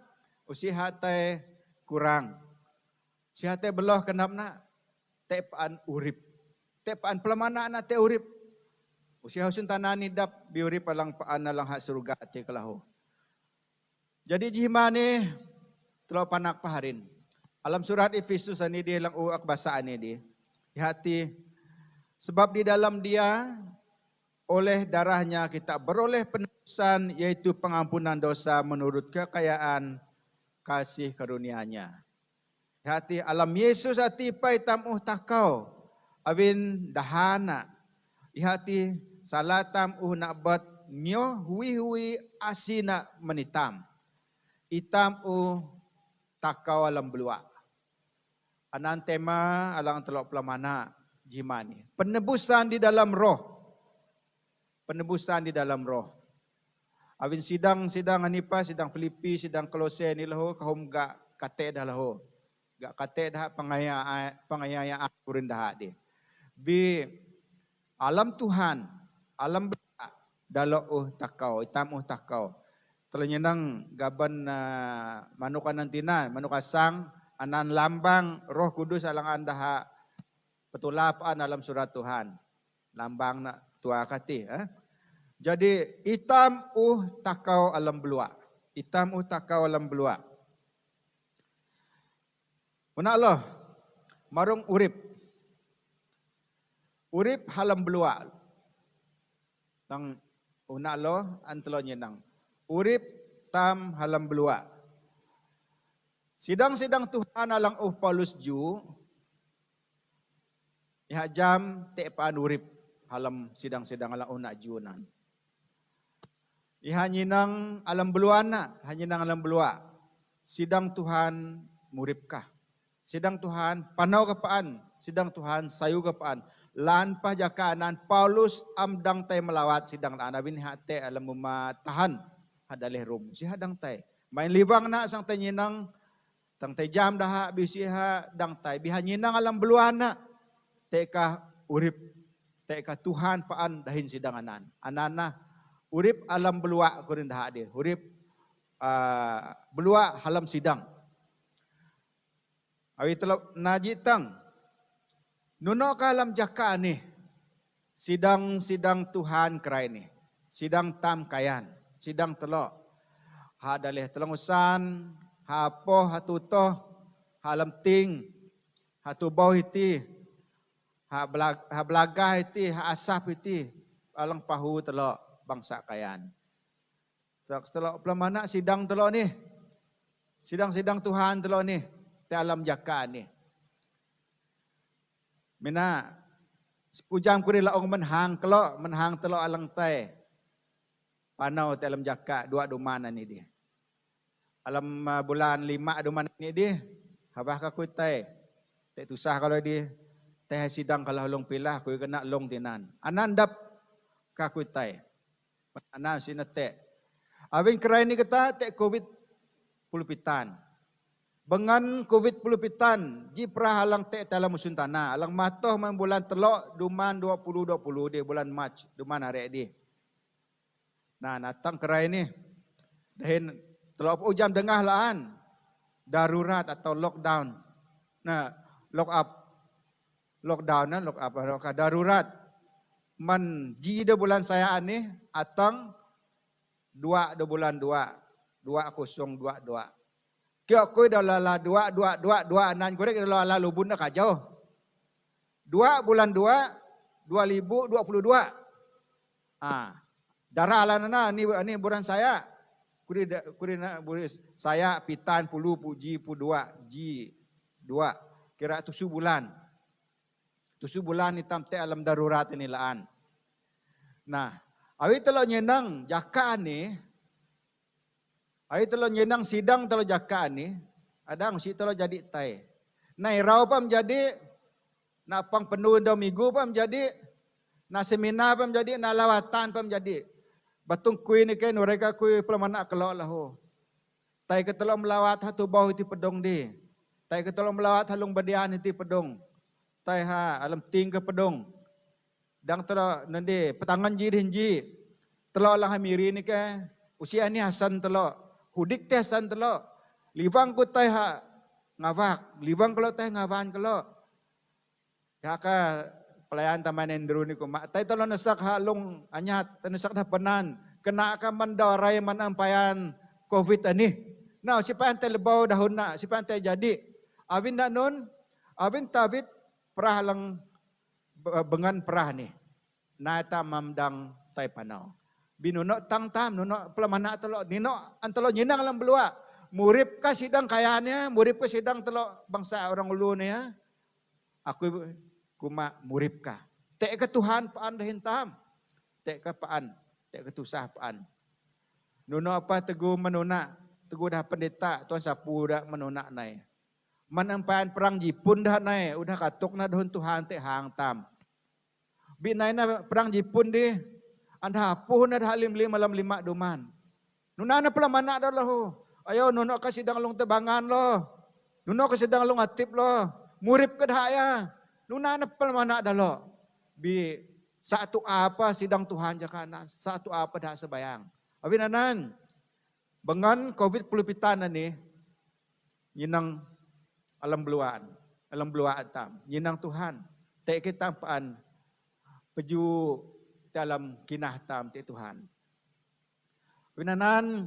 usiha te kurang. Usiha te beloh kenap na te paan urip. Te paan pelamana na te urip. Usiha usun tanan nidap biurip alang paan alang hak surga te kelahu. Jadi jihmani telo panak paharin. Alam surat Efesus ani dia lang uak bahasa ani dia. Hati sebab di dalam dia oleh darahnya kita beroleh penebusan yaitu pengampunan dosa menurut kekayaan kasih karunia-Nya. Hati alam Yesus hati pai tamuh takau awin dahana Ihati salatam nak bat nyo hui asina menitam. Itam takau alam belua. Anan tema alang telok pelamana jimani. Penebusan di dalam roh. Penebusan di dalam roh. Awin sidang anipa, sidang Filipi, sidang Kolose ni lahu kahum ga kate dah lahu. Ga kate dah pangayayaan kurin dah di. Bi alam Tuhan, alam belua dalo takau, itam takau. Telenyenang gaban manukan nantinan, manukasang anan lambang Roh Kudus alang anda petulapaan dalam surat Tuhan. Lambang nak tua kati. Jadi itam takau alam belua. Itam takau alam belua. Una Allah, marung urip. Urip halam belua. Tang una Allah antelo nyenang. Urip tam halam belua. Sidang-sidang Tuhan alang Paulus ju. Iha jam paan urip halam sidang-sidang alang una junan. Iha nyinang alam beluana, hanyinang alam belua. Sidang Tuhan muripkah. Sidang Tuhan panau kepaan. Sidang Tuhan sayu kepaan. Lan pajakanan Paulus amdang tay melawat sidang anabin hate alam mematahan. Hadaleh rum si hadang tay main liwang na sang tay nyinang tang tay jam dah bisiha dang tay biha nyinang alam beluana teka urip teka Tuhan paan dahin sidanganan anana urip alam belua kurin dah dia urip belua halam sidang awi telap najitang nuno kalam jaka ni sidang Tuhan kerai ni sidang tam kayan sidang telok. Ha dalih telangusan, ha apoh, ha tutoh, ha lemting, ha tubau iti, ha belagah iti, ha asap iti, alang pahu telok bangsa kayan. Telok pelamana sidang telok ni. Sidang Tuhan telok ni. Te alam jaka ni. Mina sepujam kuri laong menhang telok alang tay. Panau te alam jaka dua duman ni dia. Alam bulan 5 duman ni dia. Habah ka ku tai. Te tusah kalau dia teh sidang kalau long pilah ku kena long tinan. Anandap ka ku tai. Anan sinete. Awin kerai ni kata te Covid pulupitan. Bengan Covid pulupitan ji pra halang te dalam musun tanah. Alang matoh man bulan telok duman 2020 dia bulan Mac duman hari dia. Nah, natang kerai ni. Dahin telok ujam dengah laan. Darurat atau lockdown. Nah, lockdown darurat. Man ji de bulan saya ni atang 2 de bulan 2022. Kyo koi dah lala 2 nan korek dah lala lubun dah kajau. 2 bulan 2 2022. Darah lah nana ni buran saya. Kuri saya pitan pulu puji pudua ji 2 kira 7 bulan. 7 bulan ni tam te alam darurat ini laan. Nah, awi telo nyenang jaka ni. Awi telo nyenang sidang telo jaka ni. Adang si telo jadi tai. Nai rau pam jadi na pang penuh do minggu pam jadi na seminar pam jadi na lawatan pam jadi. Batung kui ni kan mereka kui pelamana kelok lahu. Tai ketelo melawat hatu bau iti pedong di. Tai ketelo melawat halung badian iti pedong. Tai ha alam ting ke pedong. Dang telo nende petangan ji dinji. Telo lah hamiri ni ke usia ni Hasan telo. Hudik teh Hasan telo. Liwang ku tai ha ngawak. Liwang kalau tai ngawan kalau. Ya ka pelayan taman endro ni ko tai tolo nasak halong anyat nasak dah penan kena ka mandarai manampayan Covid ani. Now si pan lebau dahun na si pan jadi. Awin na nun awin tabit perah lang bengan perah ni. Na ta mamdang tai panau. Binuno tang tam nuno pelamana telo nino antelo nyinang lang belua. Murip ka sidang kayanya, murip ka sidang telo bangsa orang ulu ni ya. Aku kuma murip ka. Tek ke Tuhan paan dah hentam. Tek ke paan, tek ke tusah paan. Nuno apa teguh menuna, teguh dah pendeta, tuan sapu dah menuna nai. Manampan perang Jepun dah nai, udah katuk na dohon Tuhan tek hang tam. Binai na perang Jepun di, anda hapuh na dah lim malam 5 duman. Nuna na pala mana dah lo. Ayo nuno ka sidang long tebangan lo. Nuno ka sidang long atip lo. Murip ke dah ya. Nuna na pala mana dah lo. Bi satu apa sidang Tuhan jakana, satu apa dah sebayang. Abi nanan, bengan COVID pelupitan ni, yinang alam beluaan tam, yinang Tuhan, tek kita paan, peju dalam kinah tam ti Tuhan. Abi nanan,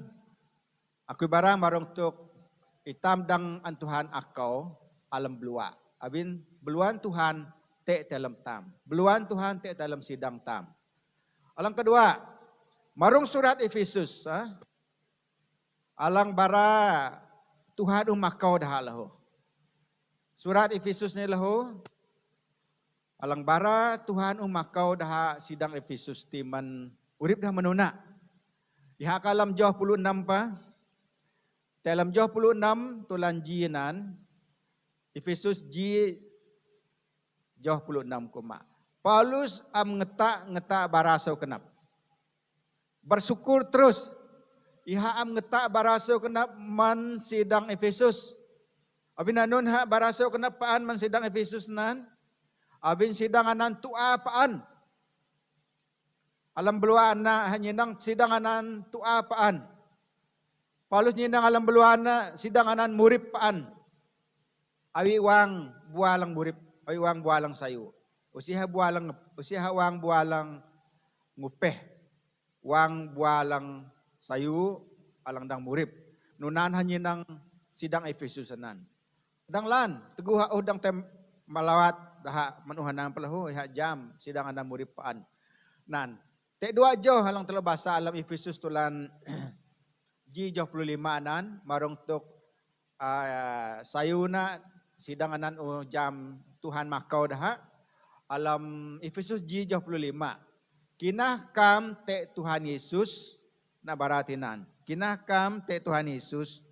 aku barang tuk itam dang an Tuhan akau alam belua. Abin beluan Tuhan tek dalam tam, beluan Tuhan tek dalam sidang tam. Alang kedua, marung surat Efesus, alang bara Tuhan umakau dah lahu. Surat Efesus ni lahu, alang bara Tuhan umakau dah sidang Efesus timan urip dah menuna. Iha kalam 26 pa, dalam 26 tulan jinan, Efesus J 26 koma. Paulus am ngeta barasau kenap. Bersyukur terus. Iha am ngeta barasau kenap man sidang Efesus. Abin anun ha barasau kenap paan man sidang Efesus nan. Abin sidang anan tua paan. Alam beluan na nyinang sidang anan tua paan. Paulus nyinang alam beluan na sidang anan murip paan. Awi wang bualang murip. Awi wang bualang sayu. Usiha wang bualang ngupeh. Wang bualang sayu alang dang murip. Nunan hanya nang sidang Efesus nan. Dang lan teguh dang tem malawat dah manuhanang pelahu iha jam sidang anda murip paan. Nan tek dua jo halang telo bahasa alam Efesus tulan G 25 nan marong tuk sayuna sidang anan jam Tuhan makau dah alam Efesus G 25. Kinah kam te Tuhan Yesus na baratinan. Kinah kam te Tuhan Yesus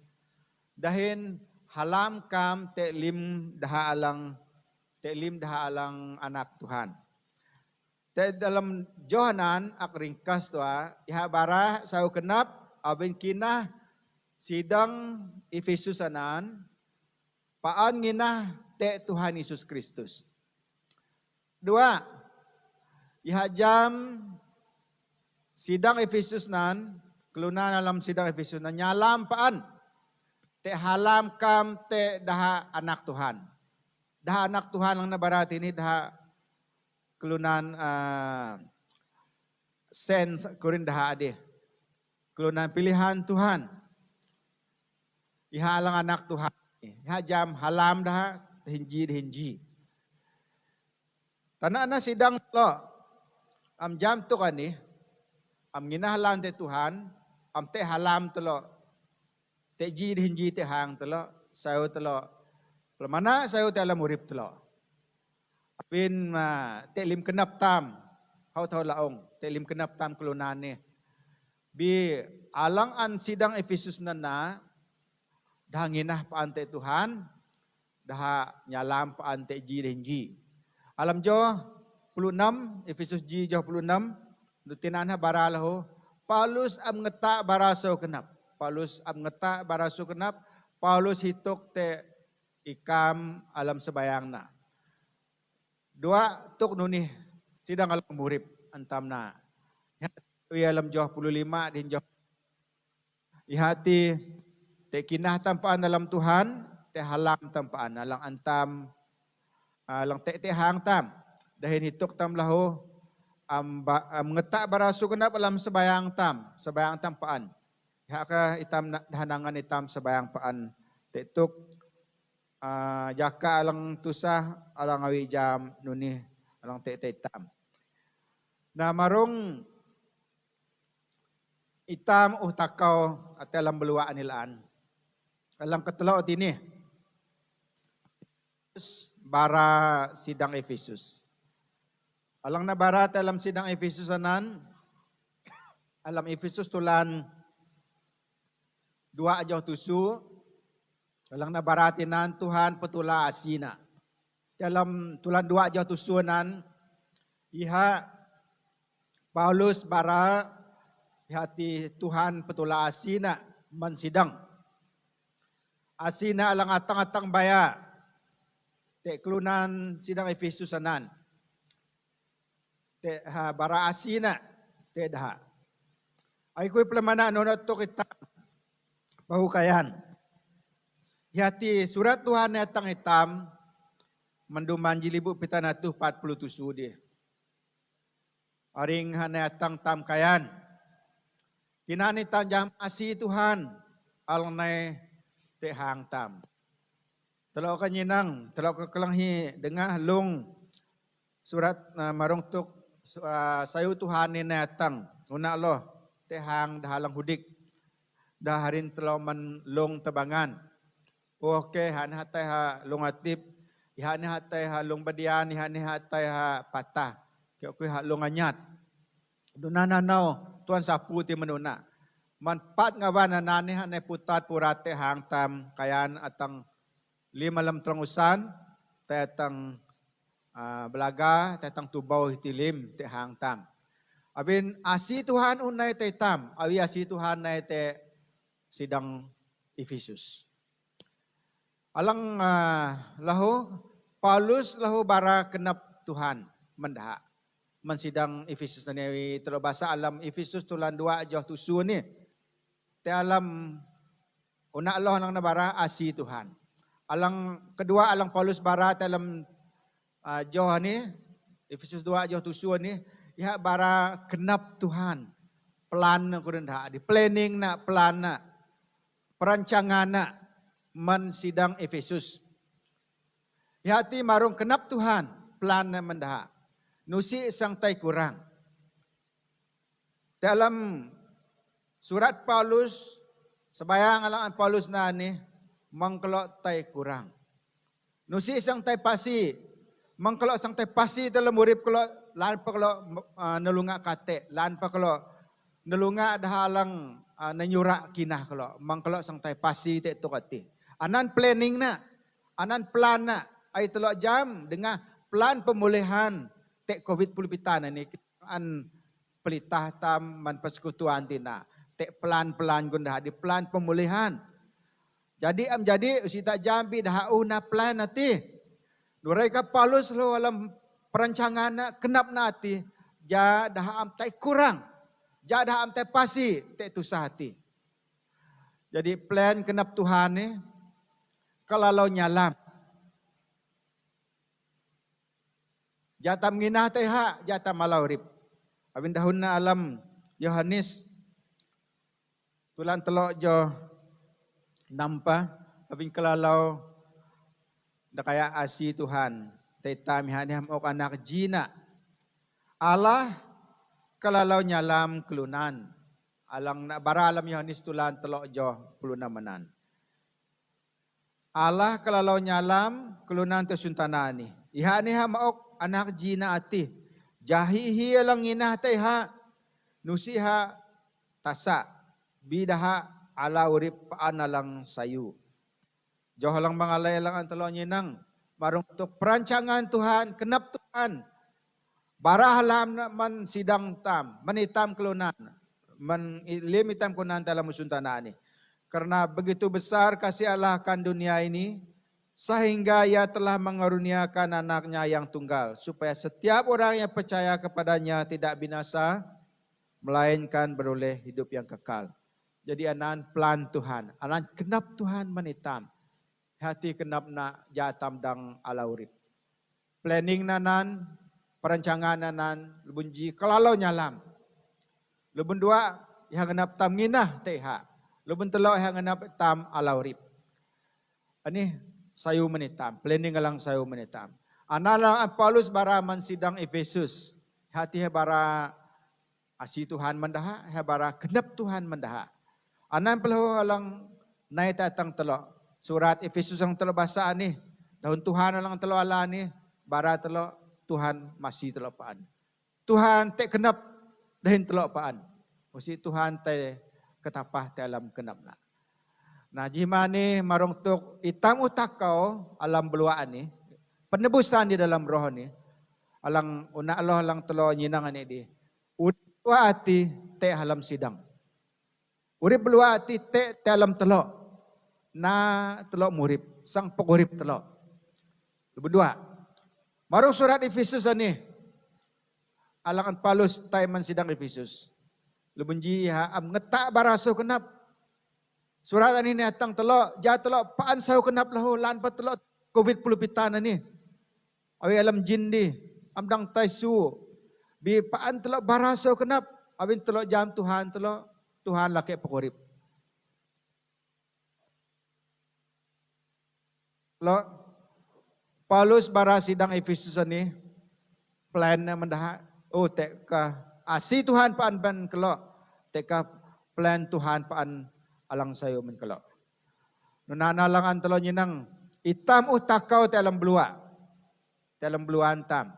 dahin halam kam te lim daha alang anak Tuhan. Te dalam Johanan ak ringkas tua iha bara sau kenap abin kinah sidang Efesus anan paan nginah te Tuhan Yesus Kristus. Dua, iha jam sidang Efesus nan, kelunan dalam sidang Efesus nan nyalam paan. Te halam kam te daha anak Tuhan. Daha anak Tuhan lang nabarat ini daha kelunan sense kurin daha ade. Kelunan pilihan Tuhan. Iha lang anak Tuhan. Iha jam halam daha hinji. Tanah na sidang lo, am jam tu kan ni, am nginahalan te Tuhan, am te halam telo, te hinji te hang telo, sayo telo, mana sayo te alam urip telo. Apin te lim kenap tam, hau tau laong, te lim kenap tam kelunan ni. Bi alang an sidang Efesus na, dah nginah paan te Tuhan, dah nyalam paan te hinji. Alam jo 26 Efesus G 26 nutinanha baralahu Paulus am ngeta baraso kenap. Paulus hitok te ikam alam sebayang na. Dua tuk nunih sidang alam murip antam na. Alam jo 25 din jo ihati te kinah tampaan dalam Tuhan te halam tampaan alang antam lang te hang tam dahin hitok tam lahu am ngeta barasu kenap alam sebayang tam paan iha ka itam dahanangan itam sebayang paan te tuk jaka alang tusah alang awi jam nuni alang te tam na marong itam takau at alam beluaan nilaan alang ketelaw tini bara sidang Efesus. Alang nabarat alam sidang Efesus anan, alam Efesus tulan 2 ajaw tusu, alang nabaratinan Tuhan petula asina. Dalam tulan 2 ajaw tusunan, iha Paulus bara hati Tuhan petula asina mansidang. Asina alang atang-atang baya, te kelunan sidang Efesus anan. Te bara asina te daha. Ay ko'y plamana no to kita pahukayan. Hati surat Tuhan natang hitam manduman jilibu pitanatu 40 tusudi. Aring hanatang tam kayan. Tinani tanjam asih Tuhan alnai te hang tam. Telaw kanyinang, telaw kekelanghi dengah lung surat marong tuk sayu Tuhan ni natang una loh tehang dahalang hudik daharin telaw man long tebangan oke han hatai ha long atip ihani hatai ha long badian ihani hatai ha patah kyo ku ha long anyat dunana nau tuan sapu ti menuna manpat ngawan nani hanai putat purate hang tam kayan atang 5 lam trangusan tetang belaga tetang tubaw hitilim te hang tam. Abin asi Tuhan unay te tam, awi asi Tuhan na te sidang Efesus. Alang lahu Paulus lahu bara kenap Tuhan mendaha. Mansidang Efesus na niya terobasa alam Efesus tulan 2 ajaw tusu ni. Te alam una Allah nang nabara asi Tuhan. Alang kedua alang Paulus bara te alam Johani, Efesus 2 John tusuan ni, ya bara kenap Tuhan, plan na kurang dah, di planning na plan na, perancangan na, man sidang Efesus. Hati marung kenap Tuhan, plan na mendah, nusi sang tay kurang. Dalam surat Paulus, sebayang alang Paulus na ni, mangkelok tay kurang. Nusi sang tay pasi, mangkalo sang tay pasi dalam urip kalau lan pa kalau nalunga kate lan pa kalau nalunga dahalang nanyura kinah kalau mangkalo sang tay pasi te to kati anan planning na anan plan na ay telo jam dengan plan pemulihan te covid pulpitan ni an pelitah tam man persekutuan tina te plan-plan gundah di plan pemulihan jadi jadi usita jambi dah una plan nanti Nurai ka Paulus lo alam perancangan na kenap nati ja dah am tai kurang ja dah am tai pasi te tusah hati. Jadi plan kenap Tuhan ni kalau nyalam jata menginah tai ha jata malau rip. Abin dahun na alam Yohanes tulan telok jo nampa abin kalalau da kaya asi Tuhan tay tami haniham ok anak jina Allah kalalaw nyalam kelunan alang na baralam Yohanes tulan telok jo kelunamanan Allah kalalaw nyalam kelunan tesuntanani ihaniham ok anak jina ati jahihi alang inah tay ha nusiha tasa bidaha ala urip paanalang sayu Johalang mangalay lang ang talo nang marong tuk perancangan Tuhan, kenap Tuhan. Barahalam na man sidang tam, manitam kelunan, man limitam kunan dalam musuntanani. Karena begitu besar kasih Allah kan dunia ini, sehingga ia telah mengaruniakan anaknya yang tunggal, supaya setiap orang yang percaya kepadanya tidak binasa, melainkan beroleh hidup yang kekal. Jadi anan plan Tuhan, anan kenap Tuhan manitam. Hati kenap na jatam dang alaurip. Planning nanan, perancangan nanan, lebunji kelalau nyalam. Lebun dua, yang genap tam nginah teha. Lebun telo yang genap tam alaurip. Ini sayu menitam, planning alang sayu menitam. Analang Paulus bara man sidang Efesus. Hati bara asi Tuhan mendaha, bara genap Tuhan mendaha. Anan pelahu alang naik tatang telo. Surat Efesus ang telo basaan ni. Dahon Tuhan alang telo ala ni. Bara telo Tuhan masih telok paan. Tuhan te kenap dahin telok paan. Usi Tuhan te ketapah te alam kenap na. Nah jimani marong tuk itam utakau alam beluaan ni. Penebusan di dalam roh ni. Alang una Allah alang telo nyinangan ni di. Udua ati te halam sidang. Urip belua ati te alam telo. Na telo murip. Sang pengurip telo. Berdua. Marong surat Efesus ni. Alangan Paulus taiman sidang Efesus. Lebunji am ngetak baraso kenap. Surat ini atang telo. Ja telo paan sao kenap lahu. Lan pa telo COVID pulupitan ni. Awi alam jin di. Amdang taisu. Bi paan telo baraso kenap. Awin telo jam Tuhan telo. Tuhan laki pengurip. Lo Paulus bara sidang Efesus ni plan na mendah teka asi Tuhan paan ban kelo teka plan Tuhan paan alang sayo men kelo. Nunana lang antelo nyinang itam utakau te alam belua. Te alam beluan tam.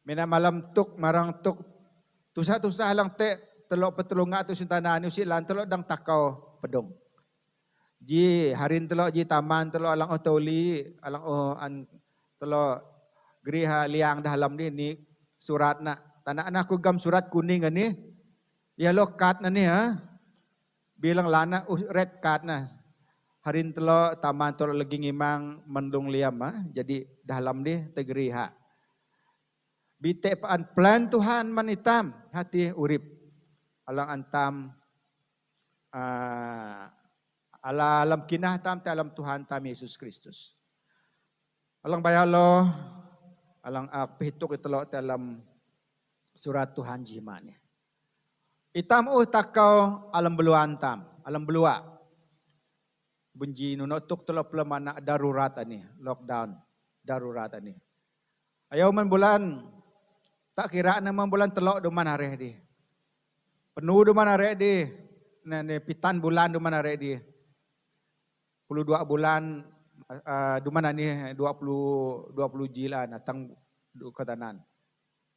Mina malam tuk marang tuk tusa-tusa lang te telok petulunga tu sintanani usi lan telok dang takau pedong. Ji harin telok ji taman telok alang otoli alang an telok griha liang dalam ni surat na tanah anak aku gam surat kuning ni yellow card na ni ha bilang lana red card na harin telok taman telok lagi ngimang mendung liam ha jadi dalam ni tegriha bite paan plan Tuhan manitam hati urip alang antam alam kinah tam te alam Tuhan tam Yesus Kristus. Alang bayalo, alang pihitok itelo te alam surat Tuhan jimani. Itam takau alam beluan tam, alam belua. Bunji nunotuk telo pelemana darurat ani, lockdown darurat ani. Ayaw man bulan tak kira na man bulan telok duman hari di. Penuh duman hari di. Nane pitan bulan duman hari di. 22 bulan duman ni 20 jilan atang katanan.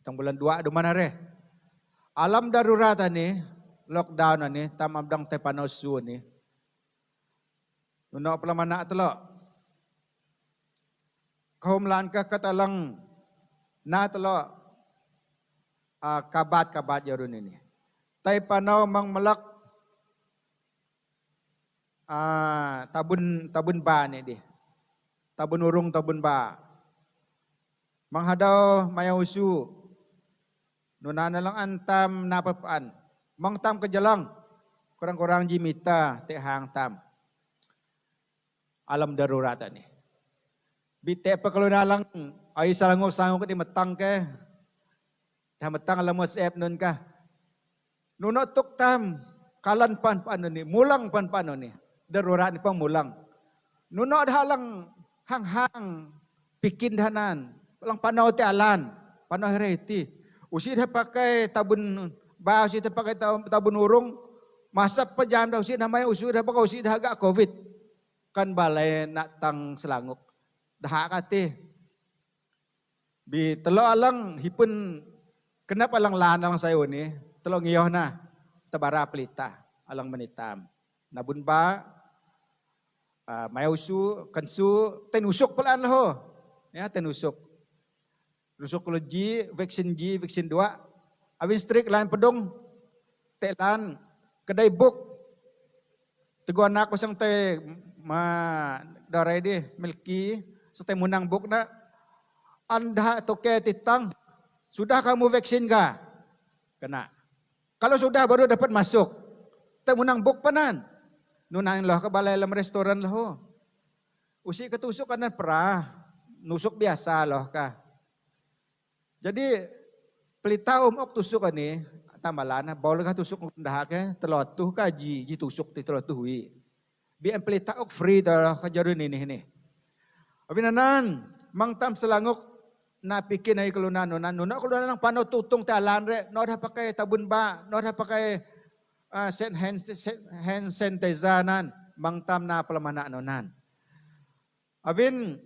Atang bulan 2 duman hari. Alam darurat ni lockdown ni tamamdang tepanosu ni. Nuno pelamana telok. Kaum lan ka katalang na telok kabat yarun ini. Tai panau mang melak tabun ba ni di. Tabun urung tabun ba. Manghadaw mayausu. Nunana lang antam napapaan. Mang tam kejalang. Kurang-kurang jimita te hang tam. Alam darurat ni. Bite pa kalau nalang ay salangok-sangok di metang ke. Dah metang alam WhatsApp nun ka. Nunot tuk tam kalan pan ni, mulang pan ni. Darurat ni pang mulang. Nunot halang hang-hang pikin danan. Palang panaw ti alan, panaw hereti. Usi dah pakai tabun ba, usi dah pakai tabun urung. Masap pa jam dah usi namanya usi dah pakai usi dah agak COVID. Kan balai nak tang selanguk. Dah kate. Bi telo alang hipun kenapa alang lanang sayo ni? Telo ngiyoh na tabara pelita alang menitam. Nabun ba mayausu kansu tenusuk pelan laho. Ya tenusuk. Nusuk kalau G, vaksin 2. Awin strik lan pedong telan kedai buk. Teguan aku sang te darai di milki sate munang buk na anda toke titang sudah kamu vaksin ka? Kena. Kalau sudah baru dapat masuk. Te munang buk panan. Nunain lah ke balai lam restoran lah. Usi ketusuk kanan perah. Nusuk biasa lah ka. Jadi pelita ok tusuk ni tambalana baul ka tusuk ndah ke telotuh ka ji tusuk ti telotuh wi. Bi pelita ok free dah ka jarun ini. Abinanan mang tam selangok na pikin ay kelunan nuno kelunan lang pano tutong talan re no dah pakai tabun ba no dah pakai hand sanitizer mang tam na pelamana nonan. Abin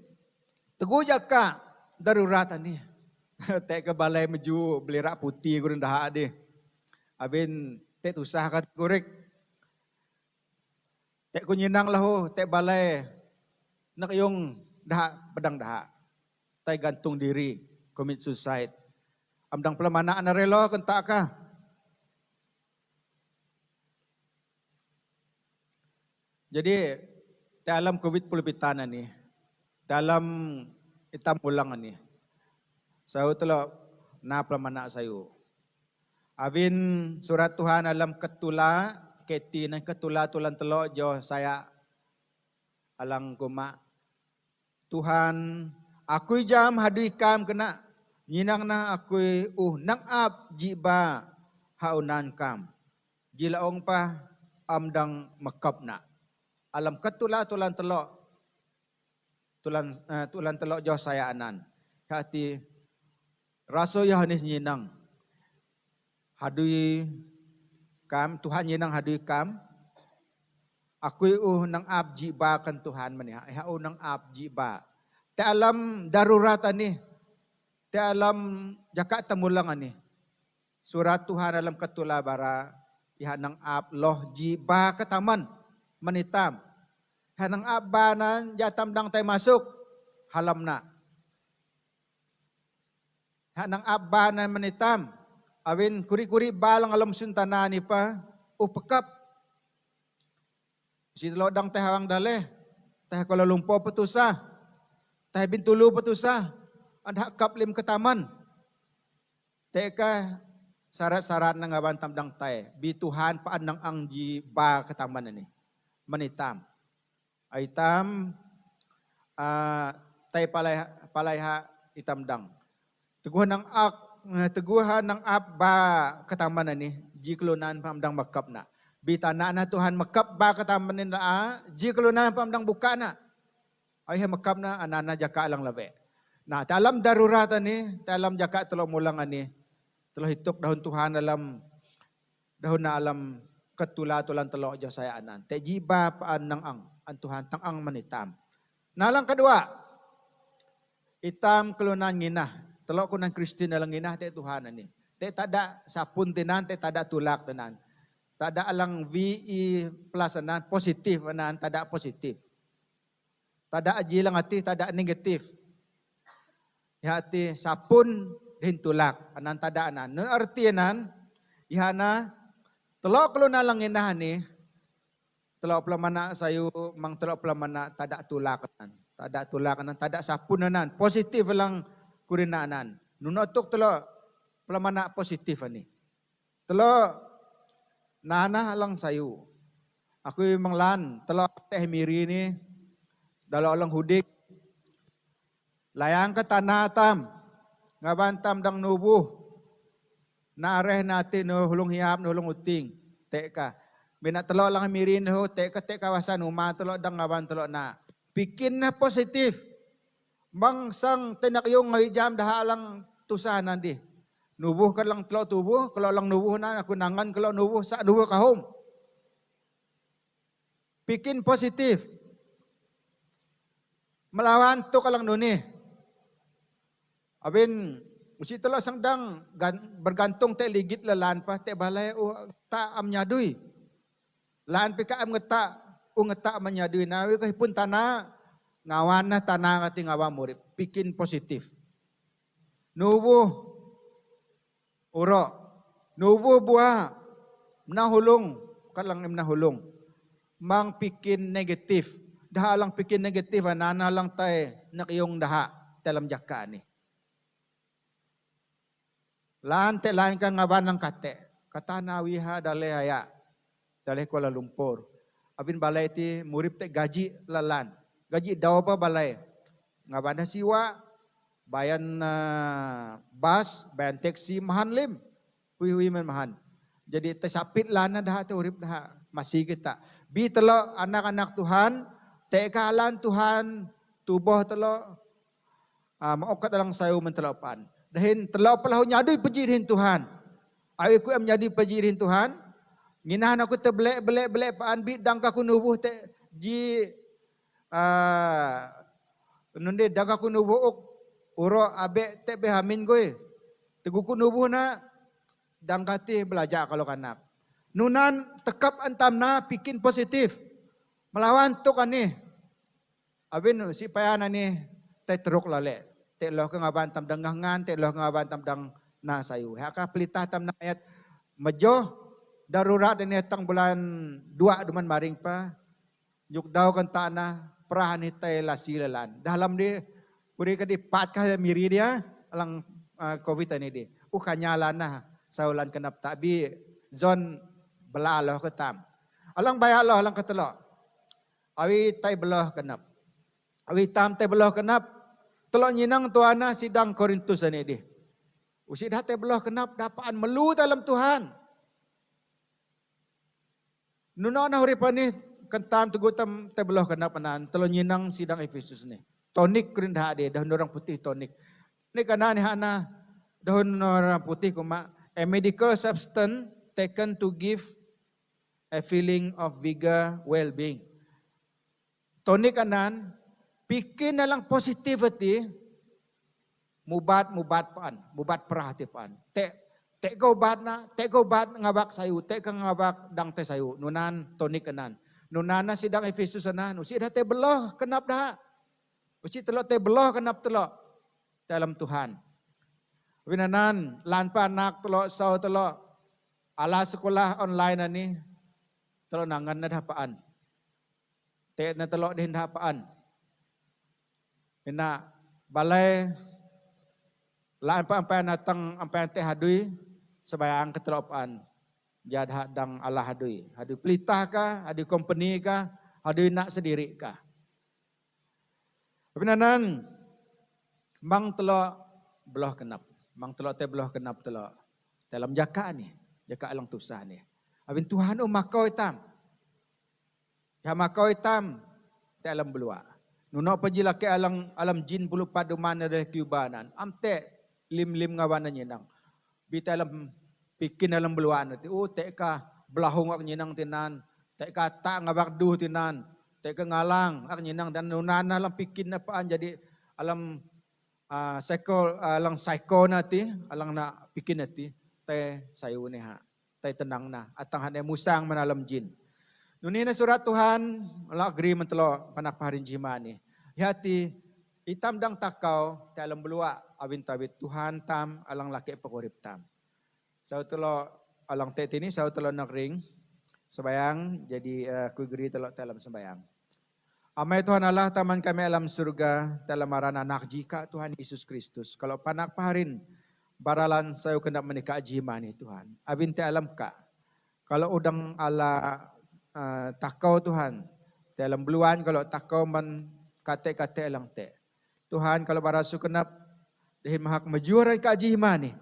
tegujak ka darurat ni. Te ke balai maju belirak putih kurang dah deh. Abin te tusah kat korek. Te ku nyenang lahu te balai nak yung dah pedang dah. Tai gantung diri, commit suicide. Amdang pelamana ana relo kentak ka. Jadi dalam COVID pulupitan ni, dalam itam ulang ni, saya telo na pelamana sayo. Avin surat Tuhan alam ketula, keti nan ketula tulan telo jo saya alang kuma. Tuhan, aku jam hadui kam kena nyinang na aku nang ap jiba haunan kam. Jilaong pa amdang makap na. Alam ketula tulan telo jo saya anan. Hati raso Yohanes nyinang hadui kam, Tuhan nyinang hadui kam. Aku nang abji ba kan Tuhan mani. Nang abji ba. Te alam darurat ani. Te alam jaka temulang ani. Surat Tuhan alam ketula bara. Iha nang ab loh jiba ke taman manitam. Iha nang ab banan jatam dang tay masuk halam na. Iha nang ab banan manitam. Awin kuri-kuri balang alam suntana ni pa. Upekap. Si lodang teh hawang daleh, teh Kuala Lumpur petusah, teh Bintulu petusah, ada kaplim ke taman. Teka syarat-syarat nang aban tamdang teh, bi Tuhan paan nang angji ba ke taman ini, menitam. Aitam teh palaiha itam dang. Teguhan nang ab ba ke taman ini, jiklunan pamdang makap na. Bitana na Tuhan makap ba kataman na jiklo na pamdang buka na. Ay makap na anana jaka lang labe. Nah, dalam darurat ni, dalam jaka telo mulang ani. Telo hitok dahon Tuhan dalam dahon na alam ketula-tulan telo jo saya anan. Te jiba paan nang an Tuhan tang ang manitam. Nalang kedua, itam kelunan nginah. Telo kunan Kristen dalang nginah te Tuhan ani. Te tada sapun tenan, te tada tulak tenan. Tada alang VE plus anan positif anan tada positif. Tada ajilang hati tada negatif. Hati sapun din tulak anan tada anan. No arti anan ihana telok lu nalang inah ni telok pelamana sayu mang telok pelamana tada tulak anan. Tada tulak anan tada sapun anan positif lang kurina anan. Nunotok telok pelamana positif ani. Telok nana lang sayu. Aku manglan telok teh miri ni dalam lang hudik. Layang ke tanah tam. Ngabantam dang nubuh. Nareh natin no hulung hiap no hulung uting. Teka. Bina telok lang miri no teka kawasan uma telok dang ngaban telok na. Bikin na positif. Bangsang tenak yung ngajam dah alang tusanan di. Nubuh ka lang telok tubuh, kalau lang nubuh na aku nangan kalau nubuh sa nubuh kahom. Bikin positif. Melawan tu ka lang nuni. Abin usi telok sangdang bergantung te ligit lelan pa te balai ta am nyadui. Lan pika am ngeta ngeta am nyadui nawi kahipun tanah ngawan na tanah kati ngawa murid. Bikin positif. Nubuh uro, nuvo buah, nahulong, kalang nahulong, mang pikin negatif, daha lang pikin negatif, nana lang tay nakiyong daha dalam jaka ni. Lante lain ka ngaban ng kate, katanawi ha dale haya, dale Kuala Lumpur. Abin balay ti murip te gaji lalan, gaji daw pa balay, ngaban na siwa, bayan bus, bayan taxi, mahan lim. Hui man mahan. Jadi tesapit lana dah te urip dah masih kita. Bi telo anak-anak Tuhan, te kalan Tuhan tubuh telo maokat dalang sayo mentelopan. Dahin telo palahu nyadui pejirin Tuhan. Awi ku am nyadi pejirin Tuhan. Nginahan aku te belek paan bi dang ka kunubuh te ji nunde daga kunubuh uro abe te behamin goy. Teguku nubuh na dang kati belajar kalau kanak. Nunan tekap antam na pikin positif. Melawan tu kan ni. Abin si payana ni te teruk lale. Te loh ke ngaban tam dang ngan, te loh ngaban tam dang na sayu. Haka pelitah tam na ayat majo darurat ini tang bulan 2 duman maring pa. Yuk daw kan tanah perahan tay lasilalan. Dalam di puri ka di pat ka miri dia alang COVID ini di. Kanyala na saulan kenap tabi zon belaloh ketam. Alang bayaloh alang ketelo. Awi tay beloh kenap. Awi tam tay beloh kenap. Telo nyinang tuana sidang Korintus ini di. Usidah tay beloh kenap dapaan melu dalam Tuhan. Nuno na huripani kentam tugu tam tebeloh kena penan telo nyinang sidang Efesus ni. Tonik kerindah ade daun orang putih tonik. Ni kana ni hana daun orang putih kuma a medical substance taken to give a feeling of vigor, well-being. Tonik kanan bikin na lang positivity mubat paan, mubat perhati paan. Te go bad ngabak sayu, te ka ngabak dang te sayu, nunan tonik kanan. Nunana sidang Efesus sana, usi dah te beloh kenap dah. Usi telo te beloh kenap telo dalam Tuhan. Winanan lanpa anak telo sau telo ala sekolah online ani telo nangan na dapaan. Te na telo din dapaan. Ina balai lanpa ampai natang ampai te hadui sebayang ketelopaan. Jad hadang Allah hadui. Hadui pelitah kah, hadui company kah, hadui nak sendiri kah. Kebenaran, mang telo belah kenap. Mang telo te belah kenap telo. Dalam jaka ni, jaka alang tusah ni. Abin Tuhan makau hitam. Ya makau hitam, te alam belua. Nuno pajila ke alam jin bulu padu mana dari kiubanan. Amte lim ngawana nyenang. Bita alam pikin alam beluan nanti. Teka belahung ak nyenang tinan. Teka tak ngabak duh tinan. Teka ngalang ak nyenang dan nunana alam pikin na paan jadi alam alang psycho nanti, alang na pikin nanti. Te sayu ni ha. Te tenang na. Atang hane musang manalam jin. Nunina surat Tuhan, ala agreement lo panak paharin jimani. Hati hitam dang takau te alam belua awin tawit Tuhan tam alang laki pakurip tam. Sau telo alang tete ini sau telo nak ring sembayang jadi kugeri telo dalam sembayang. Amai Tuhan Allah taman kami alam surga dalam marana anak jika Tuhan Yesus Kristus. Kalau panak paharin baralan saya kena menikah jimani Tuhan. Abin te alam ka. Kalau udang ala takau Tuhan dalam beluan kalau takau man kate alang te. Tuhan kalau barasu kenap dehin mahak majurai ka jimani.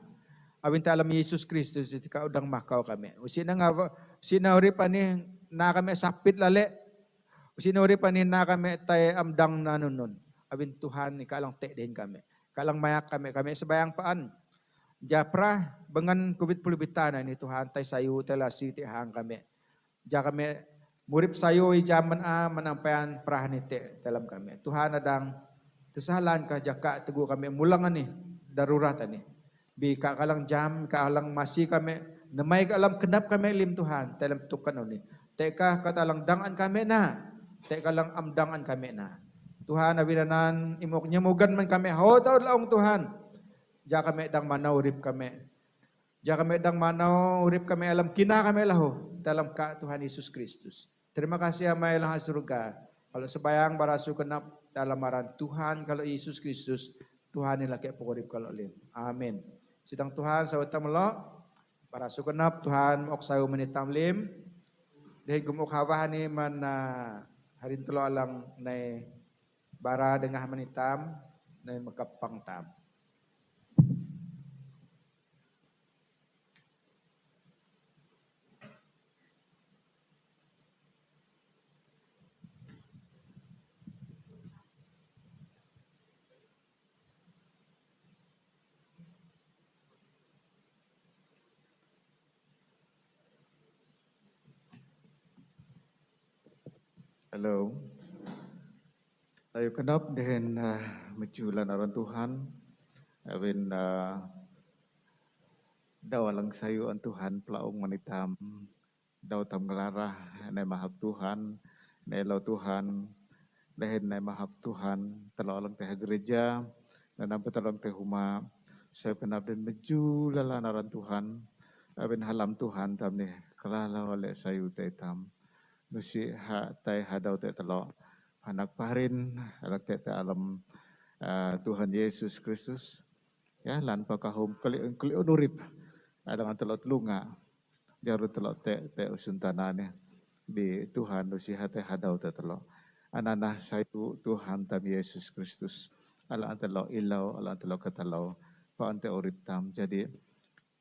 Abin alam Yesus Kristus ketika udang makau kami. Usina urip ani na kami sapit lale. Usina urip ani na kami tay amdang nanunun. Abin Tuhan ni kalang te din kami. Kalang mayak kami sebayang paan. Japra bengan kubit pulubitana ni Tuhan tay sayu telasi ti hang kami. Ja kami murip sayu i jaman manampayan prahanite dalam kami. Tuhan adang tesalan ka jaka teguh kami mulang ani darurat ani. Bi kalang jam, kalang masih kami, namay kalam kenap kami lim Tuhan, dalam tukan ini. Teka katalang dangan kami na, teka lang amdangan kami na. Tuhan abinanan imok nyamugan man kami, tao laong Tuhan. Ja kami dang manaw urip kami. Ja kami dang manaw urip kami alam kina kami laho, dalam ka Tuhan Yesus Kristus. Terima kasih amay lang surga. Kalau sebayang barasu kenap dalam maran Tuhan kalau Yesus Kristus, Tuhan nila kaya pagurip kalau lim. Amin. Sidang Tuhan sa utam lo, para sukenap Tuhan ok sayo menitam lim, dahil gumuk hawahan ni man harin telo alang na bara dengah menitam, na magkapang tam. Hello. Tayo kenap dengan menculan aran Tuhan. Abin daw lang sayo ang Tuhan plaong manitam. Daw tam gelarah na mahap Tuhan, na elaw Tuhan, dahil na mahap Tuhan, talo lang teh gereja, na nampak talo lang teh huma, saya penab dan meju lalanaran Tuhan, abin halam Tuhan tam ni, kalala wale sayu teh tam, nusi ha teh hadau teh talo, anak parin, alak teh alam Tuhan Yesus Kristus, ya lan pakahum kali onurip, ada ngan telot lunga, jarut telot te usuntanane di Tuhan nusi hate hadau te telot. Ananah sayu Tuhan tam Yesus Kristus. Ala antelo ilaw, ala antelo katalaw, pa ante urip tam. Jadi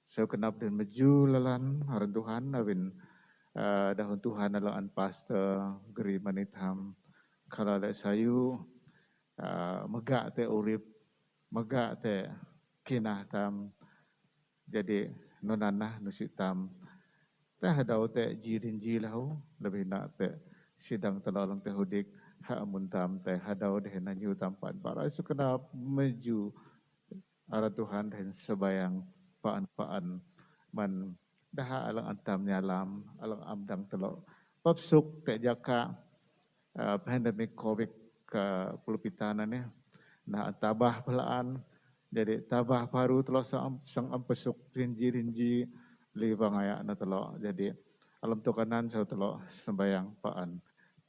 saya kenap dan meju lalan haran Tuhan awin dahon Tuhan alaan pasta geri manitam. Kalau le sayu megak te urip, megak te kinah tam. Jadi nonanah nusi tam. Teh hadau te jirin jilau, lebih nak te sidang telalong te hudik, ha amun tam te hadau deh nanyu tampan para isu kena meju arah Tuhan dan sebayang paan man daha alang antam nyalam alang amdang telok papsuk te jaka pandemic covid ke pulpitana ni nah tabah pelaan jadi tabah baru telok sang ampesuk rinji libang ayak na telok jadi alam tukanan saya telok sembayang paan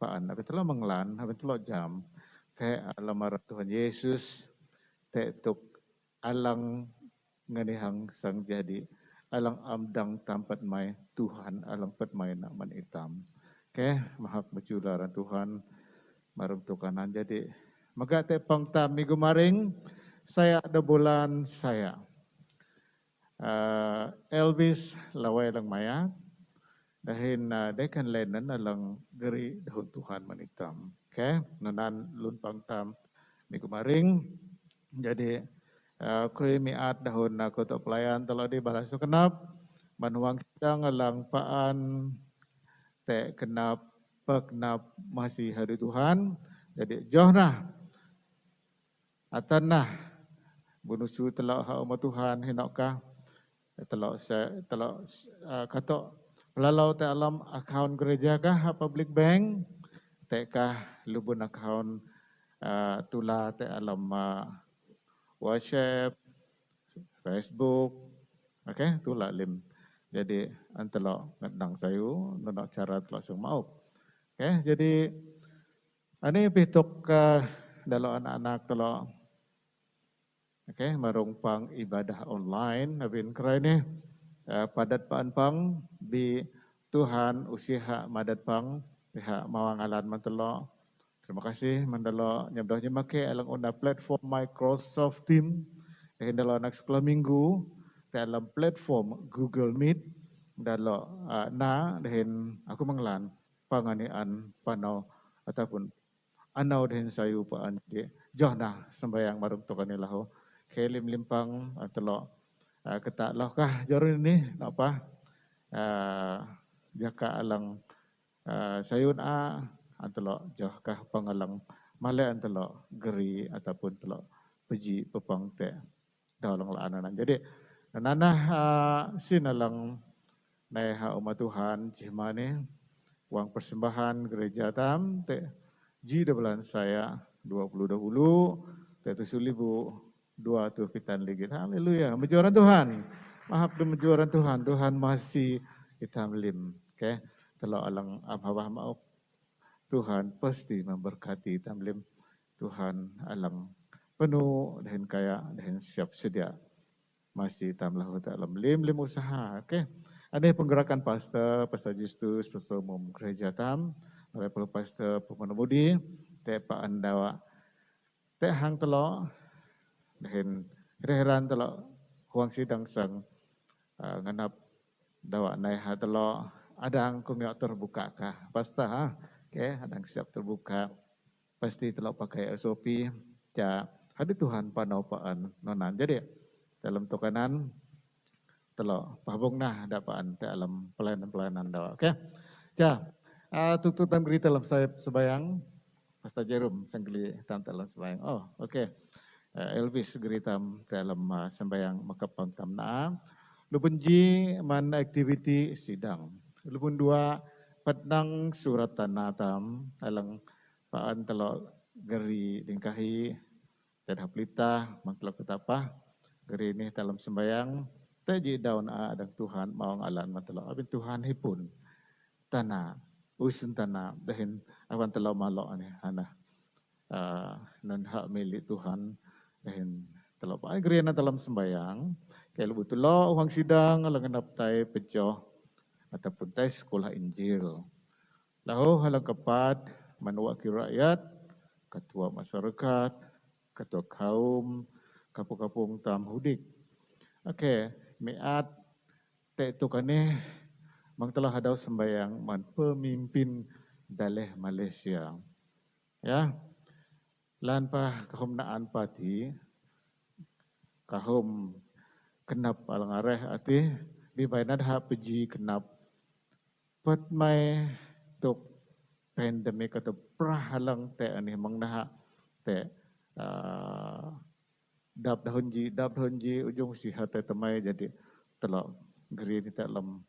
tapi telok menglan tapi telok jam te alamar Tuhan Yesus te tuk alang nganihang sang jadi alang amdang tampat mai Tuhan alang pat mai nak man itam mahak bacularan Tuhan marum tukanan jadi maga te pangtam minggu maring saya ada bulan saya Elvis lawai lang maya dahin dekan lenan alang geri dahon Tuhan manitam. Nanan lun pangtam minggu maring jadi kuy miat dahon na koto pelayan talo di baraso kenap manuang sidang alang paan te kenap peknap masih hari Tuhan jadi johna atanah bunusu telo ha umat Tuhan hinokah telo kato pelalau te alam akaun gereja kah public bank te kah lubun akaun tula te alam WhatsApp, Facebook, tula lim. Jadi antelo ngadang sayu nonok cara telo sing mau. Jadi ani pituk dalo anak-anak telo marungpang ibadah online abin kerai ni padat pang bi Tuhan usiha madat pang pihak mawangalan mantelo. Terima kasih mandalo nyabdahnya make alang una platform Microsoft Team dalo anak sekolah minggu dalam platform Google Meet dalo na dahin aku manglan panganian panau ataupun anau dahin sayu paan di johna sembayang marum to kanilahu kelim limpang telo ketak lahkah jorun ini apa jaka alang sayun antelo johkah pangalang male antelo geri ataupun telo peji pepang te dalang laanan. Jadi nanah sinalang naiha umat Tuhan jihmane uang persembahan gereja tam te ji bulan saya 20 dahulu te 7,000 dua tu pitan ligit. Haleluya. Mejuaran Tuhan. Maaf mejuaran Tuhan. Tuhan masih hitam lim. Telo alang amhawah maaf. Tuhan pasti memberkati tamlim. Tuhan alang penuh dan kaya dan siap sedia. Masih tamlah alam lim usaha. Ada penggerakan pastor Justus, pastor umum gereja tam, oleh pastor Pemana Budi, te Pak Andawa, te hang telo, dan heran telo, huang sidang sang nganap dawa naiha telo, adang kumiak terbuka kah, pasta adang siap terbuka, pasti telo pakai SOP, hadi Tuhan panau paan nonan. Jadi dalam tukanan telo pabong nah dapaan te alam pelayanan dawa. Tutup tam gerita dalam saya sebayang Pastor Jerum sanggeli tam dalam sebayang. Elvis geritam dalam sembahyang makapang tamna. Lubun ji man aktiviti sidang. Lubun dua padang surat tanatam alang paan telo geri lingkahi tad haplita mangtelo ketapa geri ini dalam sembahyang taji daun adang Tuhan maong alan matelo abin Tuhan hipun tanah usun tanah dahin awan telo malo ani hana non hak milik Tuhan dahin telo pa geri na dalam sembahyang kaya lubu telo uang sidang alang tay pejoh ataupun tay sekolah Injil. Lalu halang kepat menwakili rakyat, ketua masyarakat, ketua kaum, kapung-kapung tam hudik. Okey, miat te tu kane mang telah hadau sembayang man pemimpin daleh Malaysia. Ya. Lan pa kahum naan pati kahum kenap alang areh ati di bainad ha peji kenap pat mai tuk pandemik atau prahalang te ani mang naha te dap dahun ji ujung sihat te temai jadi telok geri di dalam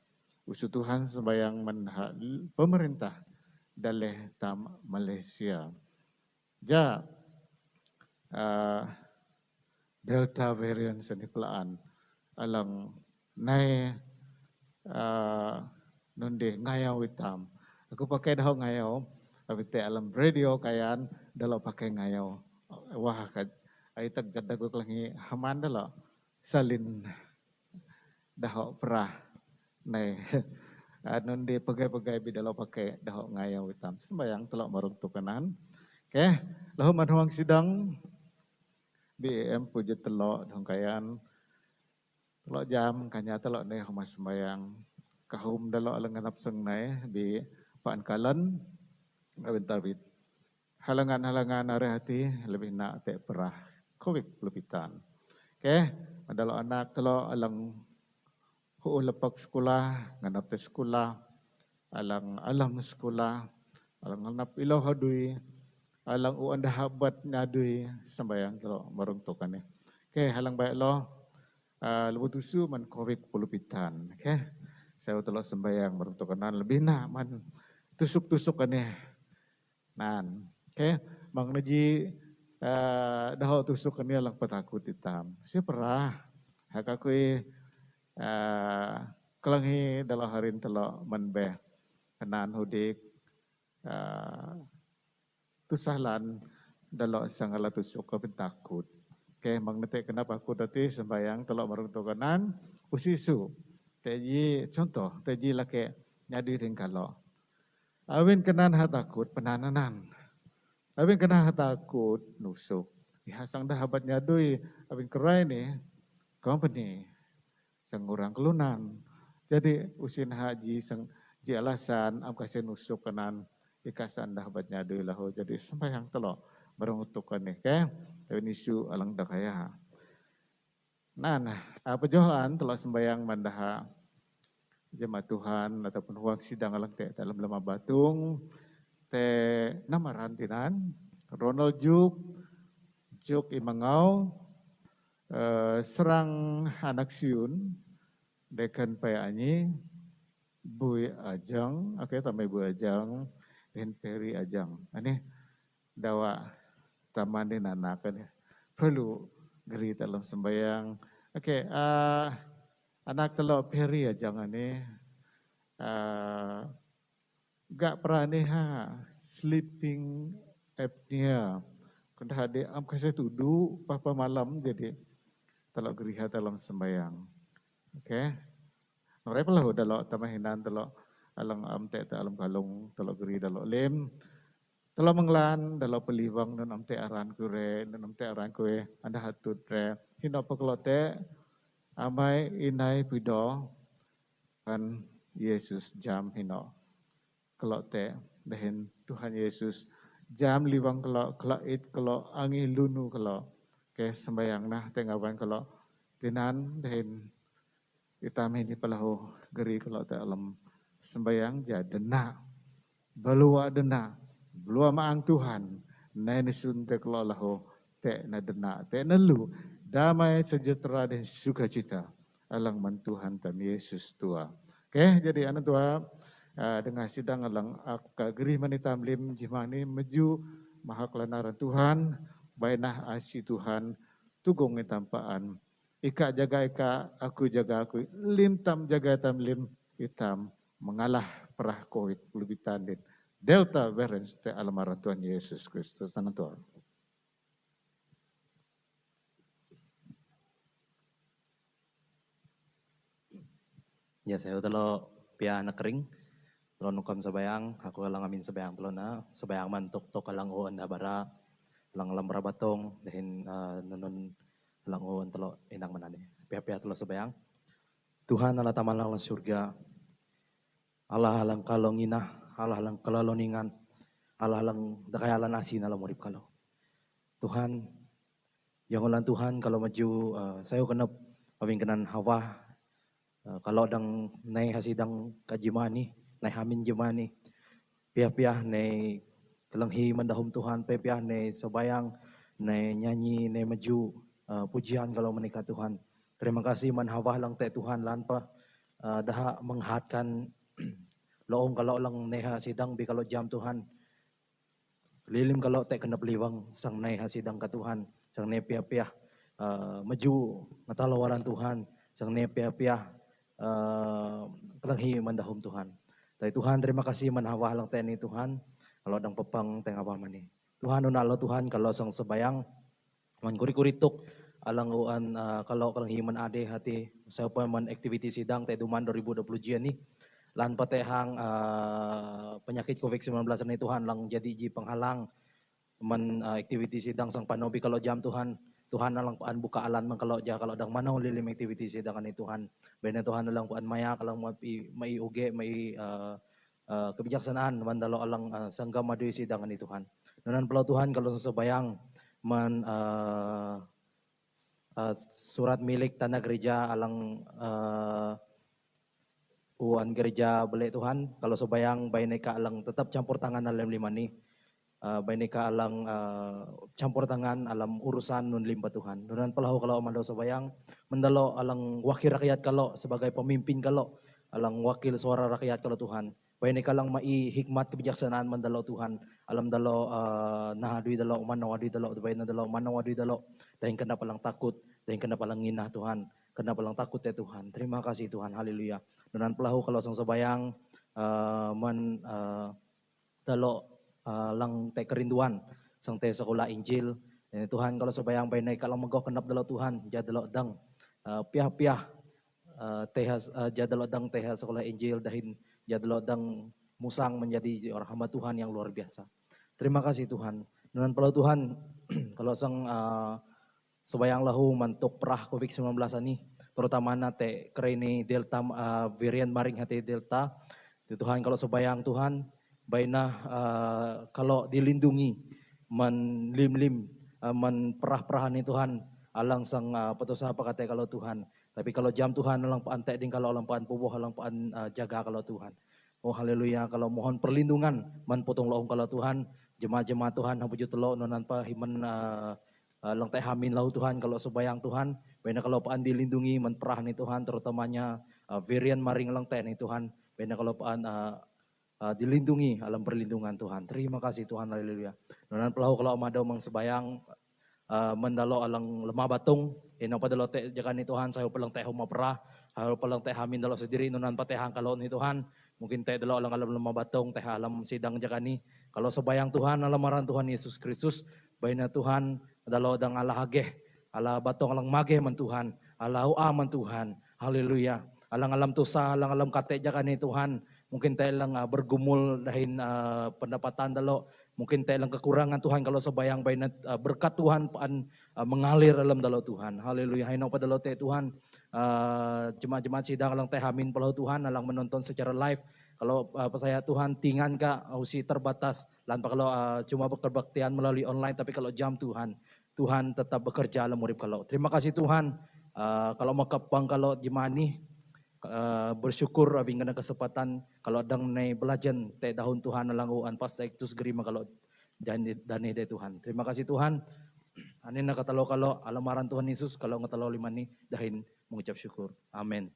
usu Tuhan sembayang menha pemerintah daleh tam Malaysia. Ja Delta variant seni pelaan alang nai nunde ngayau hitam. Aku pakai dah ngayau, tapi te alam radio kayan dalam pakai ngayau. Wah kat ai tak jadak ko langi haman dalo salin dah perah nai nunde pagai-pagai bi dalam pakai dah ngayau hitam. Sembayang telok marung tukanan. Okay, lahu manhuang sidang BM puji telok dong kayan telok jam kanya telok ne humas sembayang kahum dalok alang seng nai bi paan kalan abin tabit halangan-halangan are hati lebih nak te perah covid lepitan. Okay, dalok anak telok alang hu lepak sekolah nganap te sekolah alang alam sekolah alang nganap ilau hadui alang u anda habat nyadui sembayang telok marung tokane. Okay, halang baik lo lebu tusu man covid pulupitan. Okay, saya telok sembayang marung tokanan lebih nak man tusuk-tusuk ane. Nan, okay, mang naji dah tusuk ane alang patakut hitam. Saya perah hak aku kelangi dalam harin telok manbeh kenan hudik tusahlan dalok sangala tusuk ko takut. Okay, mang nete kenapa aku tadi sembayang telok marung tokanan usisu. Teji contoh, teji lake nyadi tingkalo. Awin kenan ha takut penananan. Awin kenan ha takut nusuk. Ihasang dah habat nyadui awin kerai ni company sang orang kelunan. Jadi usin haji sang ji alasan am kasih nusuk kenan ikasan dah habat nyadui lahu jadi sembayang telok barang utukan ni ke awin isu alang dah kaya. Nah, apa johan telok sembayang mandaha jemaat Tuhan ataupun huang sidang alang te dalam lama batung te nama rantinan Ronald Juk Imangau serang anak siun dekan payanyi Bui Ajang, oke tamai Bui Ajang dan Peri Ajang. Ini dawa taman din anak kan perlu geri dalam sembayang. Oke, anak telo Peri Ajang ini gak pernah nih sleeping apnea. Kena ada am kasih tudu papa malam jadi telok geriha dalam sembayang. Okey. Mereka lah dalok tamahinan telok alang am te alam kalung telok geri dalok lem. Telok menglan dalok peliwang dan am te aran kure dan am te aran kue anda hatut re. Hino peklote amai inai pido kan Yesus jam hino. Kelote dahin Tuhan Yesus jam liwang kelok it kelok angin lunu kelok ke sembayang nah tengawan kelok tinan dahin itame ni pelahu geri kelok te alam sembayang jadena balua dena belua maang Tuhan nai nisun te kelok lahu te na dena, te na lu, damai sejahtera dan sukacita alang man Tuhan tam Yesus tua. Oke, jadi anak tua dengan sidang alang gerih manitam lim jimani meju mahak lanaran Tuhan, bainah asih Tuhan, tugong itampaan. Ika jaga ika, aku jaga aku, lim tam jaga tam lim itam mengalah perah COVID lebih tandin. Delta variant te alamaran Tuhan Yesus Kristus. Tanah Tuhan. Ya saya telo pia anak kering, telo nukam sabayang, aku lang amin sabayang telo na, sabayang mantok to kalang uan abara, lang alam batong, dahin nunun lang uan telo inang manane. Pia telo sabayang, Tuhan Allah taman lang surga, Allah lang kalongina, Allah lang kalaloningan, Allah lang dakayalan asin alam urip kalau. Tuhan, yang ulan Tuhan kalau maju, saya kenap awing kenan hawa. Kalau dang nai hasidang kajimani, nai hamin jimani, piah-piah nai kelenghi mendahum Tuhan, piah nai sebayang, nai nyanyi, nai maju, pujian kalau menikah Tuhan. Terima kasih manhawah lang te Tuhan lanpa, dah menghatkan loong kalau lang neha sidang bi kalau jam Tuhan. Lilim kalau te kena beliwang sang nai hasidang ka Tuhan, sang nai piah-piah maju matalawaran Tuhan, sang nai piah-piah kelenghi mandahum Tuhan. Tapi Tuhan terima kasih manhawah lang teni Tuhan. Kalau dang pepang tengah apa mani. Tuhan unalo Tuhan kalau sang sebayang man kuri-kurituk alang uan kalau kelenghi man ade hati siapa man activity sidang te duman 2020 jian ni. Lan patehang penyakit COVID-19 ni Tuhan lang jadi ji penghalang man activity sidang sang panobi kalau jam Tuhan. Tuhan nalang paan buka alan man kalau dang manau lilim activity sidangan ni Tuhan. Bena Tuhan nalang paan maya kalang mai uge mai kebijaksanaan mandalo alang sanggam madui sidangan ni Tuhan. Nunan pelau Tuhan kalau sebayang man surat milik tanah gereja alang uan gereja beli Tuhan kalau sebayang baineka alang tetap campur tangan alam lima ni. Baineka alang campur tangan alam urusan nun limba Tuhan. Nunan pelahu kalau mandau sebayang mendalo alang wakil rakyat kalau sebagai pemimpin kalau alang wakil suara rakyat kalau Tuhan. Baineka alang mai hikmat kebijaksanaan mendalo Tuhan. Alam dalo nah dui dalo manawa dui dalo baina dalo manawa dui dalo. Dahin kena palang takut, dahin kena palang nginah Tuhan. Kena palang takut ya Tuhan. Terima kasih Tuhan. Haleluya. Nunan pelahu kalau sang sebayang dalo lang te kerinduan sang te sekolah Injil Tuhan kalau sebayang bainai kalau megah kenap dalo Tuhan jadalo dang piah-piah tehas jadalo dang tehas sekolah Injil dahin jadalo dang musang menjadi orang hamba Tuhan yang luar biasa. Terima kasih Tuhan. Dengan pelau Tuhan kalau sang sebayang lahu mantuk perah COVID-19 ini terutama te kereni delta varian maring hati delta Tuhan kalau sebayang Tuhan baina kalau dilindungi man lim-lim man perah-perahan Tuhan alang sang petusa apa kata kalau Tuhan tapi kalau jam Tuhan alang paan ding kalau alang paan pubuh alang paan jaga kalau Tuhan. Oh haleluya kalau mohon perlindungan man potong loong kalau Tuhan jemaah-jemaah Tuhan hampujud telo nonan pa himan lang teh hamin lau Tuhan kalau sebayang Tuhan baina kalau paan dilindungi man perah ni Tuhan terutamanya varian maring lang teh ni Tuhan baina kalau paan dilindungi alam perlindungan Tuhan. Terima kasih Tuhan, haleluya. Nunan pelau kalau amadau mang sebayang mendalo alang lemah batung, inang padalo te jakan ni Tuhan, sayo palang teh huma perah, sayo palang teh hamin dalo sendiri nunan patehang kalau ni Tuhan, mungkin teh dalo alang lemah batung, teh alam sidang jakan ni. Kalau sebayang Tuhan alamaran Tuhan Yesus Kristus, baina Tuhan dalo dang Allah ageh, Allah batong alang mageh man Tuhan, Allah man Tuhan. Haleluya. Alang-alam tusa, alang-alam kate jakan ni Tuhan. Mungkin tayo lang bergumul dahin pendapatan dalo. Mungkin tayo lang kekurangan Tuhan kalau sebayang bayi berkat Tuhan paan mengalir dalam dalo Tuhan. Haleluya. Hainaw pa dalo tayo Tuhan. Jemaat-jemaat sidang alang tayo hamin palau Tuhan. Alang menonton secara live. Kalau saya Tuhan tingan ka usi terbatas. Lan pa kalau cuma bekerbaktian melalui online. Tapi kalau jam Tuhan. Tuhan tetap bekerja alam urip kalau. Terima kasih Tuhan. Kalau makapang kalau jemaat ni. Bersyukur abing kena kesempatan kalau dang nai belajan te dahun Tuhan alang uan pas ektus gerima kalau dani de Tuhan. Terima kasih Tuhan. Anin na katalo-kalo, alamaran Tuhan Yesus, kalau ngatalo lima ni, dahin mengucap syukur. Amin.